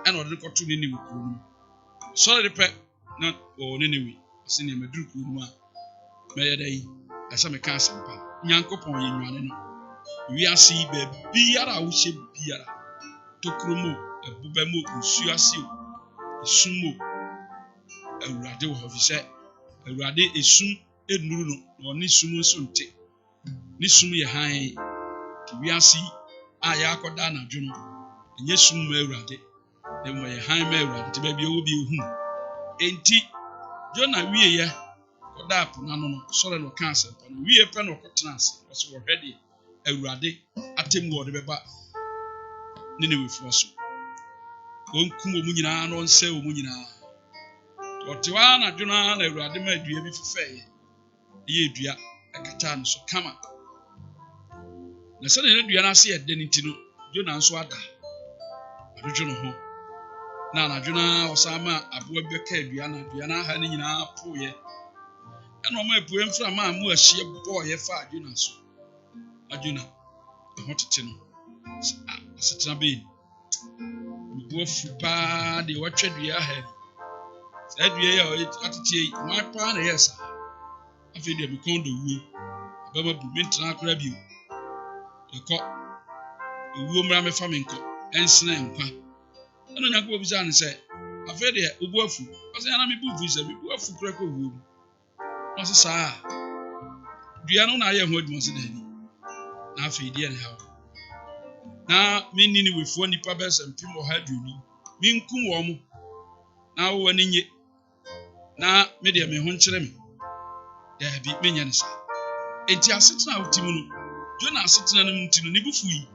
ɛna ɔde no kɔto Ninewe kuro no sɔre de pɛ na wɔ Ninewe ɔsɛ ne maduru kuro no mu a mɛyɛ dɛ yi ɛsɛ meka asɛmpa Nyankopɔn yɛ nwane no wiase yi baabiara a wohyɛ biara tokuro mu ɛboba mu nsuo ase o esum mu Awurade wɔ hɔ fi sɛ Awurade esum enuru no na ɔne sum nso nte ne sum yɛ hann te wiase a yɛakɔda anadwo no ɛnyɛ sum ma Awurade na mmɔ yɛ hann ma Awurade te baabi ɛwɔ bi ehu enti Jonah wieyɛ kɔda apona no sɔre no ka asɛmpa no wie pɛ no ɔkɔtena ase ɔsɛ wɔhwɛ deɛ Awurade atem wɔ de bɛba Ninewefoɔ so ɔnkum wɔ mu nyinaa na ɔnsɛ wɔ mu nyinaa ɔte hɔ anadwo no na Awurade ma adua bi fefɛɛyɛ ɛyɛ dua ɛkata no so kama na sɛdeɛ ne dua no ase yɛ dɛ no nti no Jonah nso ada adwodwo no ho na anadwona osama aboa beka aduana ha ne nyina poye ɛna ɔma epue mfra ma mu ahye boye fa adwuna so adwuna ho tete no asetena be bo fupa de watwa dua ha saa dua ya atete ma pa na yesa afi de mi kondo wuo baba bu mentena akora bio ekɔ wuo mra me fa me nkɔ ensena nkwa ɛna nyakɔ bisa ne sɛ afi de obu afu ɔsɛ na me bu visa me bu afu kora kɔ wuo ɔsɛ saa dua no na ayɛ ho adwuma sɛ dani na afi de ne ha na minni ni wefuo nipa bɛsɛ mpim wɔ ha aduoni minkum wɔ mo na wo wani nye na me de me ho nkyerɛ me da bi menya ne sa enti asetena utimu no Jona asetena no mutino ne bufu yi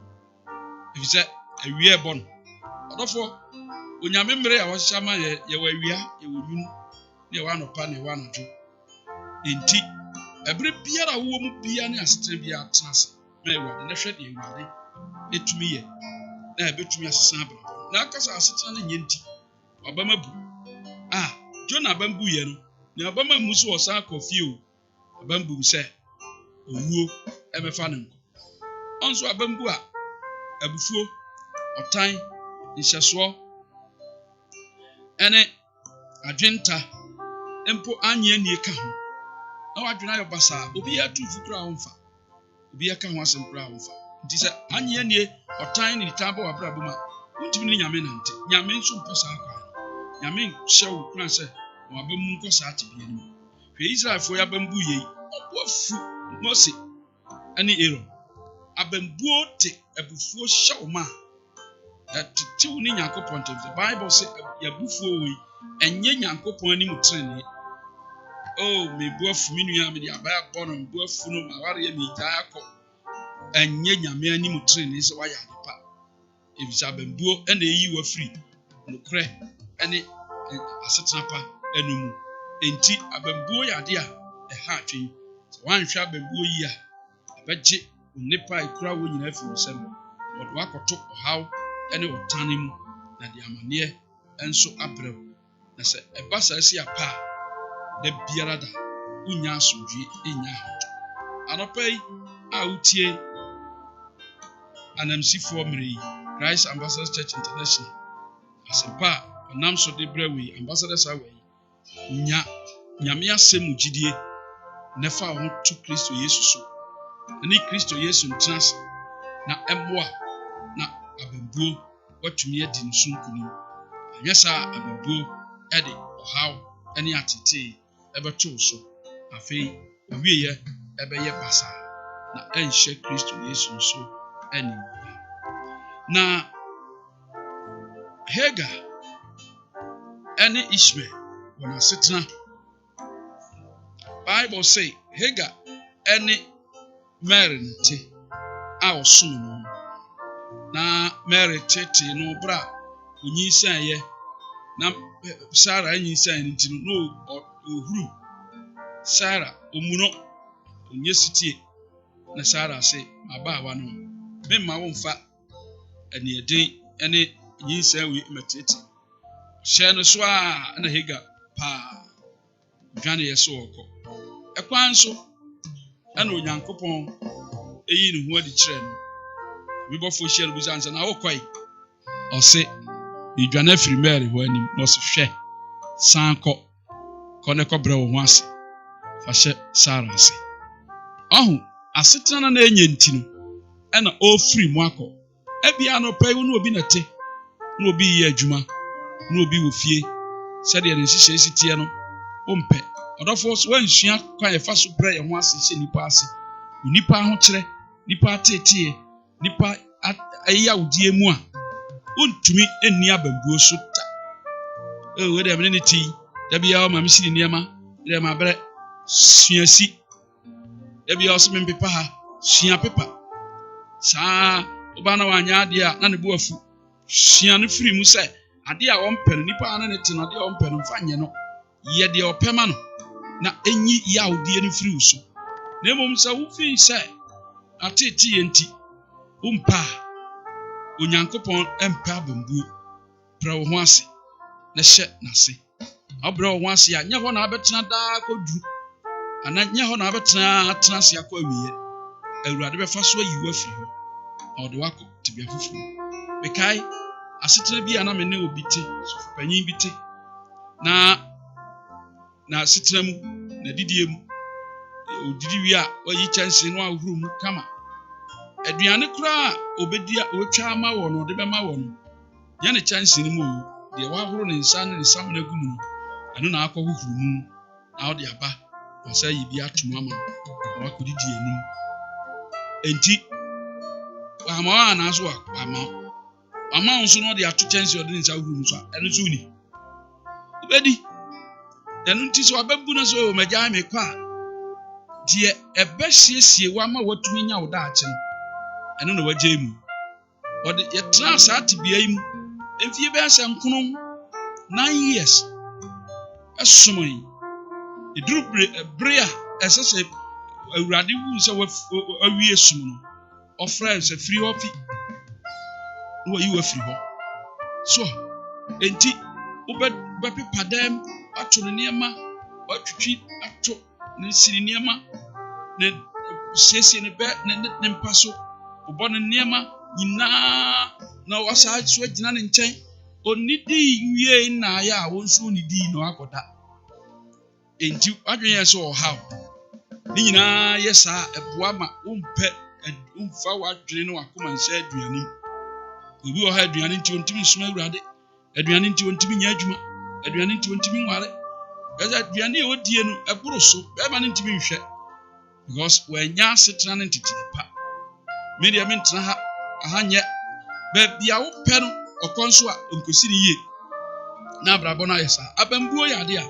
efisɛ awie ɛbɔ no ɔdɔfo onyame mmere a wɔhyɛ ma yɛ wɔ awia yɛ wɔ nwunu ne yɛ wɔ anɔpa ne yɛ wɔ anadwo enti ɛbere biara wo mu bia ne asetena bia atena se ma yɛ wɔ ne hwɛ de awurade etumi yɛ na ebetumi asesa abra na akasa asetena ne nyenti ɔbama bu Jona bambu yɛ no ne ɔbama mu so wɔ saa kɔfie o ɔbambu sɛ owuo ɛbɛfa ne nko ɔnso abambu a abufuo ɔtan nhyɛsoɔ ɛne adwenta mpo anye nie ka ho na wadwena yɛ basa obi yɛ atufu kura ho mfa obi yɛ ka ho asɛm kura ho mfa nti sɛ anye nie ɔtan ne tabo abra boma wontimi ne nyame nante nyame nso mpo saa kwa nyame hyɛ wo kura sɛ wabamu nko saa tibia no hwɛ Israelfo ya bambu yɛ ɔboafu Mose ɛne Aaron abambuo te abufuo hyɛ wo ma ɛtetew ne Nyankopɔn ntam sɛ Bible sɛ yabufuo wei ɛnyɛ Nyankopɔn anim trenee me buafu me nua me de abaya bɔ no buafu no ma ware yɛ me gyaa akɔ ɛnyɛ nyame anim trenee sɛ wayɛ adepa efisɛ abambuo ɛna eyi wa firi nokorɛ ɛne asetena pa ɛno mu enti abambuo yɛ ade a ɛha atwen sɛ wanhwɛ abambuo yi a abɛgye nipa ekura wo nyina afi nsɛm wɔde wakɔto ɔhaw ɛne ɔtane mu na de amaneɛ ɛnso abrɛw na sɛ ɛba saa si apa da biara da wonya asomdwie ɛnya ahotɔ anɔpa yi a wotie anamsifoɔ mmere yi Christ Ambassadors Church International asɛmpa a ɔnam so de brɛ wei ambassadors awa yi nya nyame asɛm mu gyidie na fa ho to Kristo Yesu so ani Kristo Yesu ntras na ɛmboa na abambuo watumi adi nso nkunim anyɛ saa abambuo ɛde ɔhaw ɛne atete ɛbɛto so afei awieyɛ ɛbɛyɛ basa na ɛnhyɛ Kristo Yesu nso ɛne na Hagar ɛne Ishmael wɔn asetena Bible say Hagar ɛne Mary nte a ɔsom no na Mary tete no bra onyisan yɛ na Sarah anyisan no ntino no ohuru Sarah omuno onye sitie na Sarah say abaawa no memma wo mfa ɛne ɛden ɛne nyisan wi metete hyɛ no so a na Hagar pa dwane yɛ so ɔkɔ ɛkwan so ɛna Onyankopɔn eyi ne ho adi kyerɛ no bibɔfo hyɛ no bisa nsa na wokɔe ɔse midwane afiri Mary hɔ anim na ɔse hwɛ san kɔ ne kɔbrɛ wo ho ase fa hyɛ Sarah ase ɔho asetena na enye nti no ɛna ɔfiri mu akɔ ebia no pɛ wo na obi na te na obi yɛ adwuma na obi wɔ fie sɛdeɛ ne nhyehyɛ si tie no ompɛ ɔdɔfo so wansua kwan yɛfa so brɛ yɛn ho ase hyɛ nipa ase nipa ho kyerɛ nipa atetee nipa ayawdie mu a ontumi enni abambuo so ta we dem ne ti da bia o ma me si nneɛma dem abrɛ suasi da bia o so me pepa ha sua pepa saa oba na wanya ade a na ne bo afu sua no firi mu sɛ ade a wɔmpɛ no nipa ana ne te no ade a wɔmpɛ no mfa nyɛ no yɛ de ɔpɛma no na enyi yawdie no firi so na mmom sɛ wo fi sɛ atete yenti umpa Onyankopɔn empɛ abambuo brɛ wo ho ase na hye n'ase abrɛ wo ase a nyɛ hɔ na abɛtena daa kɔduru ana nyɛ hɔ na abɛtena atena ase akɔ awiye Awurade bɛfa so ayi wo afiri hɔ na ɔde wakɔ tebea foforɔ bekae asetena bi a na me ne obi te sɔfo panyin bi te na asetena mu na didie mu odidi wi a oyi kyɛnse no ahuru mu kama aduane koraa obedia otwa ama wɔ no de bɛma wɔ no nyɛ ne kyɛnse no mu o deɛ wahoro ne nsa ne sam na gu mu no ɛno na akɔ huhuru mu na ɔde aba ɔsɛ yi bi atom ama na wakɔdidi enum enti ama wa na so ama nso no de ato kyɛnse ɔde ne nsa huru mu so ɛno so ni obedi ɛno nti so ababu no so magya me kwa deɛ ɛbɛsiesie wa ma watumi nya wo daakye no ɛno na wagye mu ɔde yɛtena saa tebea yi mu mfie bɛsɛ nkono 9 years ɛsomo yi eduru bere a ɛsɛ sɛ Awurade wu sɛ wawie som no ɔfrɛ sɛ firi hɔ fi no wayi wa firi hɔ so enti wobɛpepa dɛm ato ne nneɛma watwitwi ato ne siri nneɛma ne siesie ne bɛ ne mpa so wobɔ ne nneɛma nyinaa na wasa so agyina ne nkyɛn onidi wie na ayɛ a wɔn nso onidi na wakɔda enti adwene yɛ sɛ ɔhaw ne nyinaa yɛ saa ɛboa ma wompɛ womfa wadwene no wakoma nhyɛ aduane obi wɔ ha aduane nti ontimi nsoma Awurade aduane nti ontimi nya adwuma aduane nti ontimi nware ɛsɛ aduane a odie no ɛboro so bɛma ne ntimi nhwɛ because wɔanya asetena ne tete pa me deɛ mentena ha aha nyɛ baabi a wopɛ no ɔkɔ nso a onkosi ne yie na abrabɔ no ayɛ saa abambuo yɛ ade a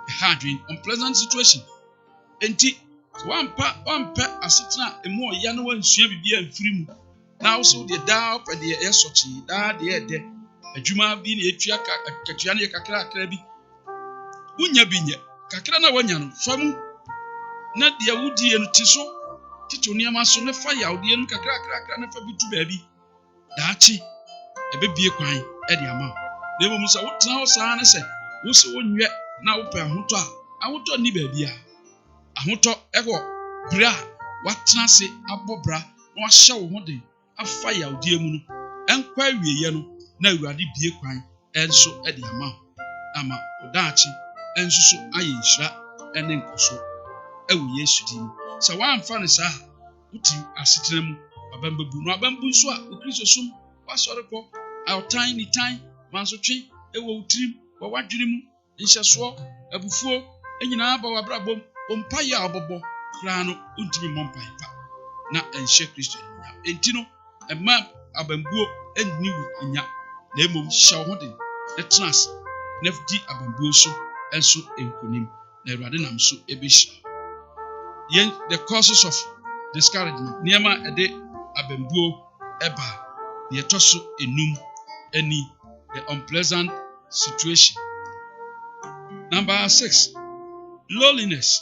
ɛha adwene unpleasant situation enti wampɛ asetena emu ɔya na wansua biribi amfiri mu na wo so deɛ daa wopɛ deɛ ɛyɛ sɔkye daa deɛ ɛdɛ adwuma bi na etua katua ne kakra bi wonya bi nyɛ kakra na wanya no fa mu na deɛ wodie no ti so tito nneɛma so ne fa yawdeɛ no kakra na fa bi tu baabi daakye ɛbɛbie kwan ɛde ama na mmom sɛ wotena hɔ saa ne sɛ wo sɛ wonwɛ na wopɛ ahotɔ a ahotɔ ni baabi a ahotɔ ɛwɔ bere a watena ase abɔ bra na wahyɛ wo ho den afa yawdeɛ mu no ɛnkɔ awieɛ no na Awurade bie kwan ɛnso ɛde ama odaakye ɛnso so ayɛ nhyira ɛne nkɔso ɛwɔ Yesu din sɛ wamfa ne saa wuti asetena mu abambabu no abambu nso a okristo som wasɔre kɔ awtan ni tan mansotwe ɛwɔ utirim wɔ wadwene mu nhyɛsoɔ abufuo nyinaa ba wabrabom ompaye a ɔbɔbɔ kraa no ontimi mmɔ mpae pa na ɛnhyɛ Kristo nya enti no ɛma abambuo ɛnni wu nya na mmom hyɛ wo ho den na tena ase na di abambuo so ɛnso nkonim na Awurade nam so ɛbɛhyira yen the causes of discouragement nneɛma ɛde abambuo ɛba na yɛtɔ so enum ani the unpleasant situation. Number 6, loneliness.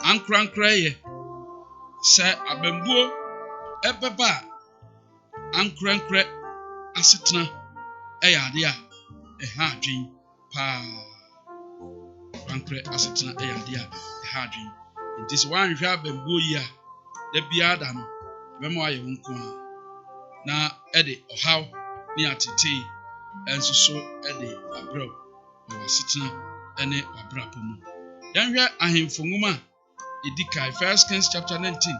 Ankrankra ye sɛ abambuo ɛbɛba ankrankra asetena ɛyɛ ade a ɛha adwen paa ankrankra asetena ɛyɛ ade a ɛha adwen nti sɛ wanhwɛ abambuo yi a da biara da no bɛma ayɛ wo nko a na ɛde ɔhaw ne atete ɛnso so ɛde abrɛw na wasetena ɛne wabrabɔ mu yɛnhwɛ ahemfo nwoma a ɛdi kae 1 Kings chapter 19.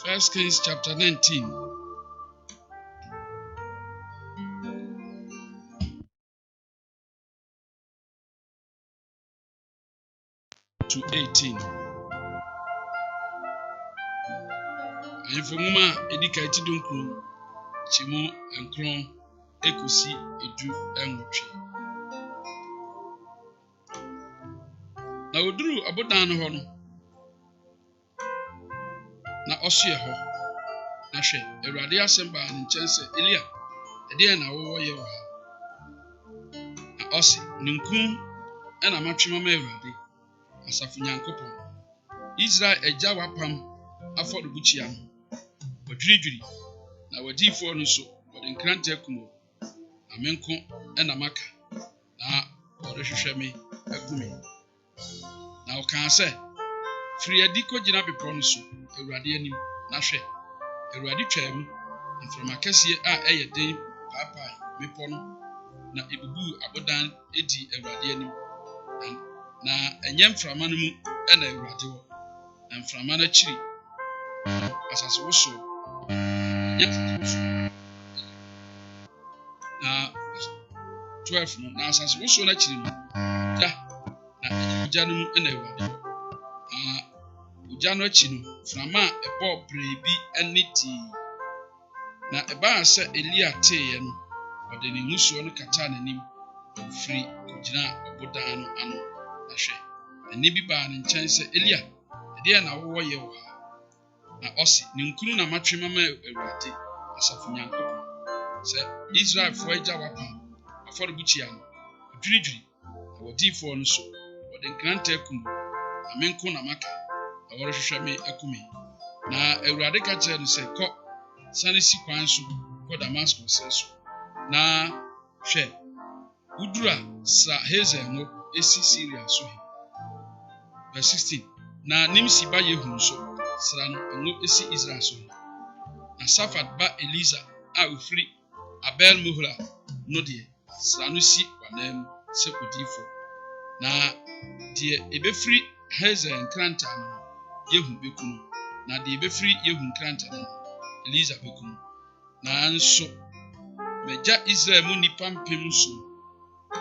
1 Kings chapter 19 to 18. Ahemfo nwoma a ɛdi kae ti donkron kyemu nkron ekosi edu enwotwe. Na oduru abodan no hɔ no na ɔsoɛ hɔ na hwɛ Awurade asɛm baa ne nkyɛn sɛ Elia ɛdeɛ na wɔwɔ yɛ wɔ ha na ɔse ninkum ɛna matwe mama Awurade asafo Nyankopɔn Israel agya wapam afɔrebukyia no wɔdwiridwiri na wɔdiifoɔ no nso wɔde nkrante akum amenko ɛna maka na wɔrehwehwɛ me akum me na ɔkaa sɛ firi adi kɔgyina bepɔ no so Awurade anim na hwɛ Awurade twaa mu mframa kɛseɛ a ɛyɛ den paapae bepɔ no na ebubuu abodan edi Awurade anim na ɛnyɛ mframa no mu ɛna Awurade wɔ na mframa no akyiri asase wosoɔ na 12 no na asase wosoɔ no akyiri no gya na ogya no mu ɛna Awurade wɔ ogya no akyi no mframa a ɛbɔɔ bree bi ɛne dii na ɛbaa sɛ Elia teeɛ no ɔde ne ngusuo no kataa n'anim ofiri kɔgyina ɔbodan no ano na hwɛ ɛne bi baa ne nkyɛn sɛ Elia ɛdeɛ na wowɔ yɛ wɔ ha na ɔse ne nkunu na matwe mama Awurade Asafo Nyankopɔn sɛ Israelfoɔ agya wapam afɔrebukyia no dwiridwiri na wɔdiifoɔ no so wɔde nkrante akum amenko na maka na wɔrehwehwɛ me akum me na Awurade ka kyerɛ no sɛ kɔ sane si kwan so kɔ Damascus sɛ so na hwɛ wudura sa Hazael ngo esi Syria so he verse 16 na Nimsi ba Yehu nso sra no ngo esi Israel so he na Safat ba Elisa a ofiri Abel Mohla no de sra no si wanam sɛ odifo na de ebefiri Hazael nkranta no Yehu bekunu na de ebefiri Yehu nkranta no Elisa bekunu nanso megya Israel mu nipa mpem so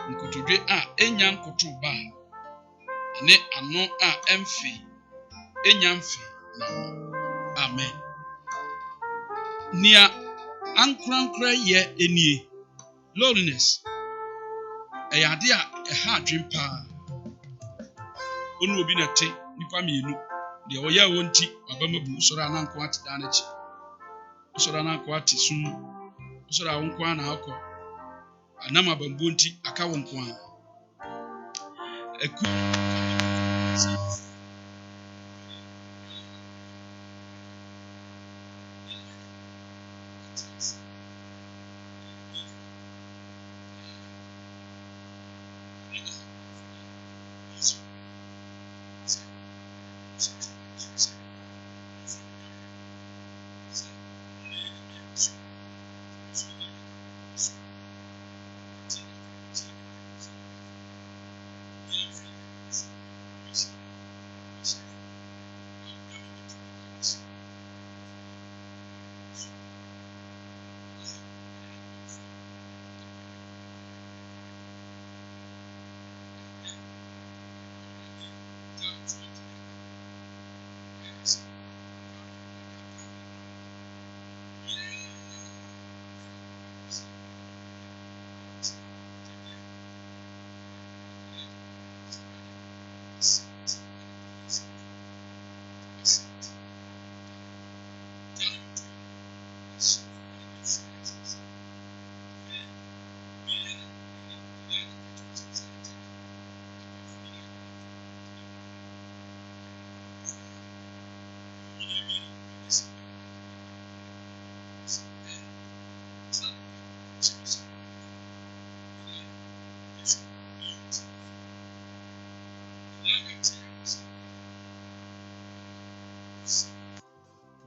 nkotodwe a enya nkoto ba ne ano a emfe enya mfe na amen nia ankrankra ye enie loneliness ɛyade a ɛha adwen pa onu obi na te nipa mienu de ɔyɛ wonti abamabu sɔrɔ ananko ate dan n'akyi sɔrɔ ananko ate sum sɔrɔ awonko ana akɔ anam abambo nti aka wonko a aku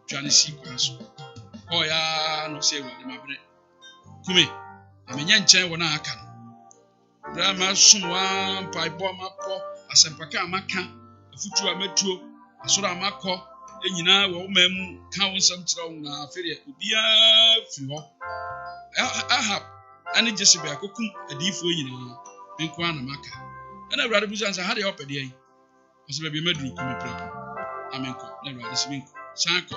Johnny si kwaso ya no se Awurade mabre kume amenya nkyɛn wɔ na aka no bra ma somwa mpaebɔ mapɔ asɛmpaka amaka afutu amatuo asoro amakɔ enyina wɔ wo mam ka wo nsɛm kyerɛ wo na afere obia fi hɔ Ahab ane Jezebel akokum adiifoɔ nyinaa benko ana maka ɛna Awurade busa nsa ha de ɔpɛ de ayi ɔsɛ baabi maduru kume prɛ amenkɔ na Awurade sɛ benko sanko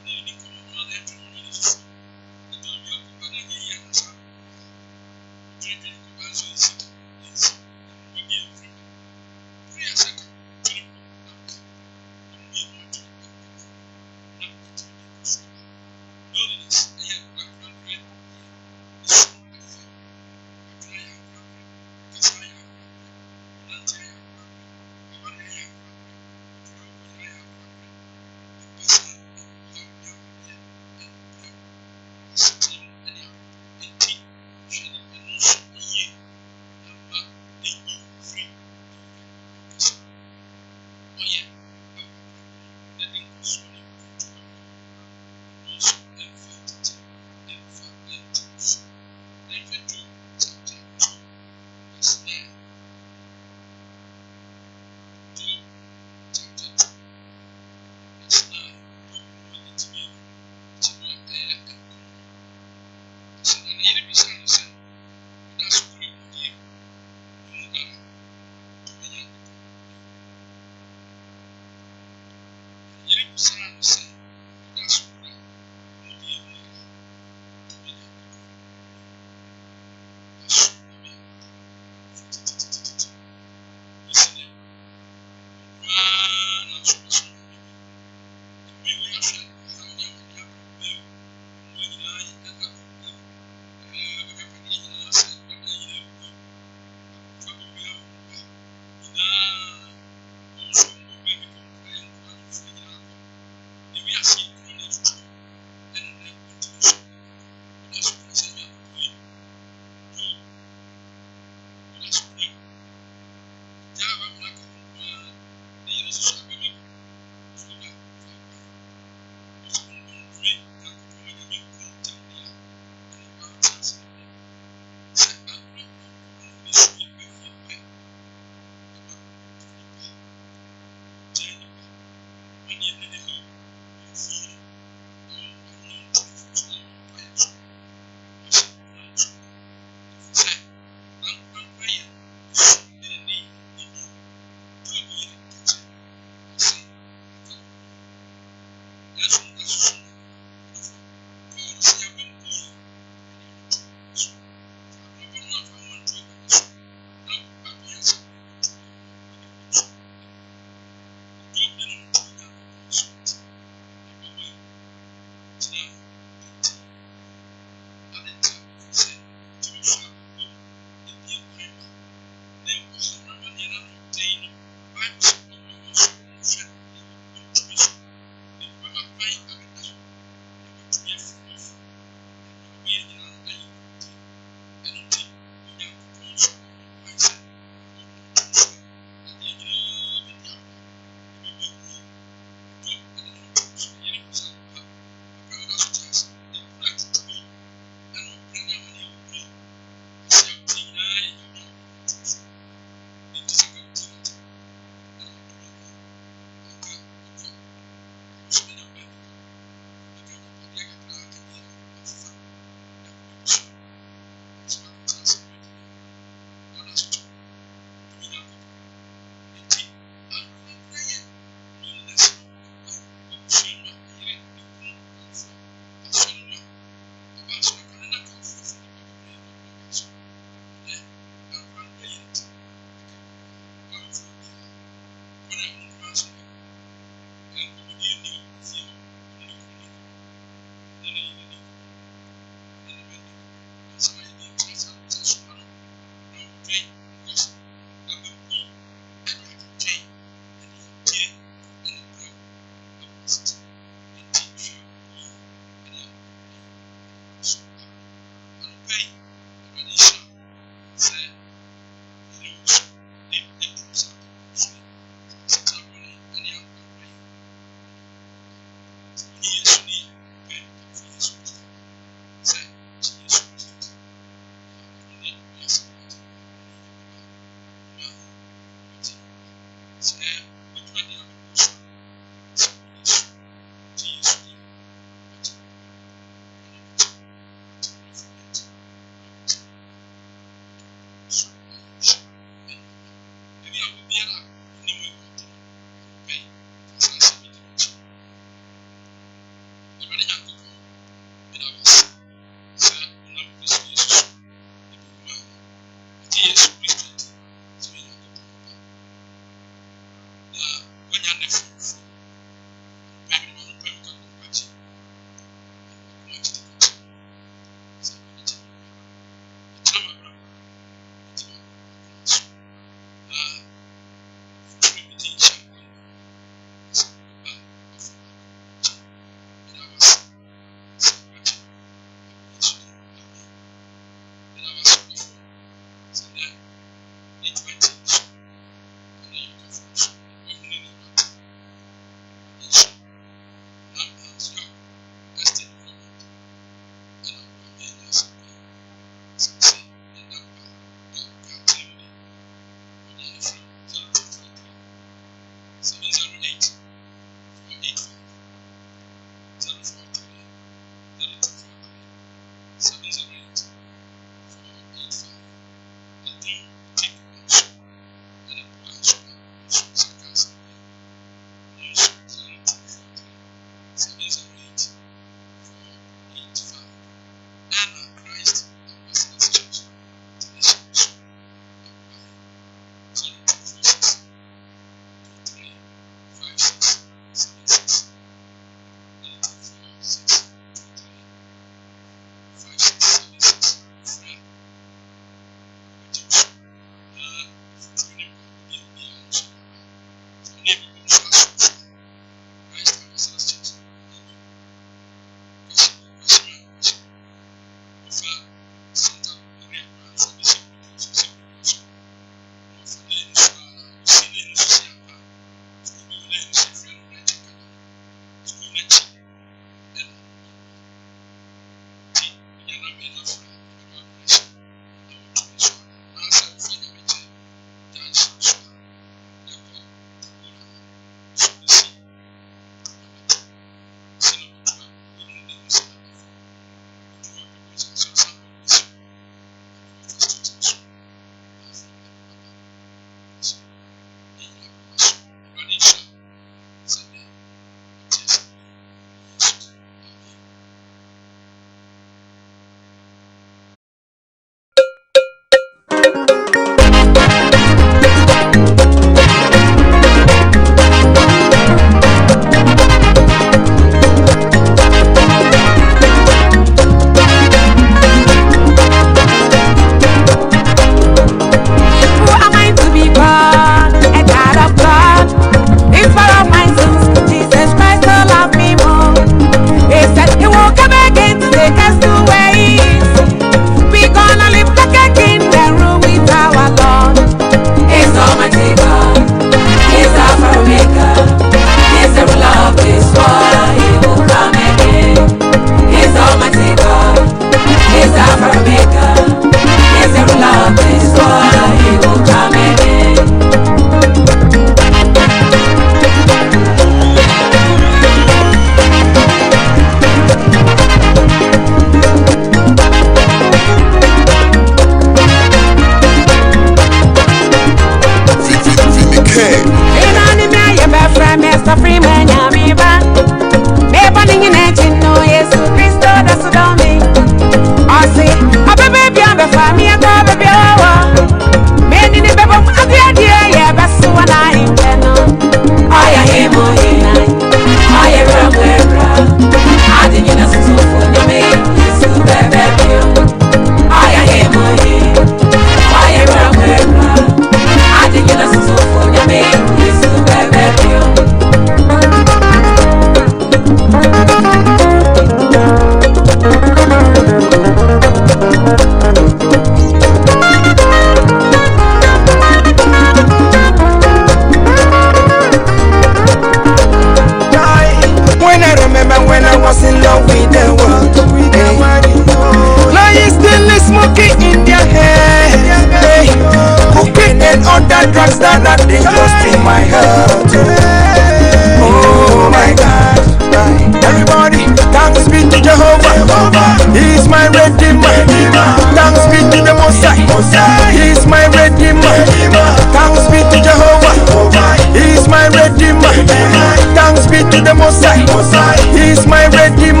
He's my redeemer.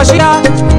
Washia.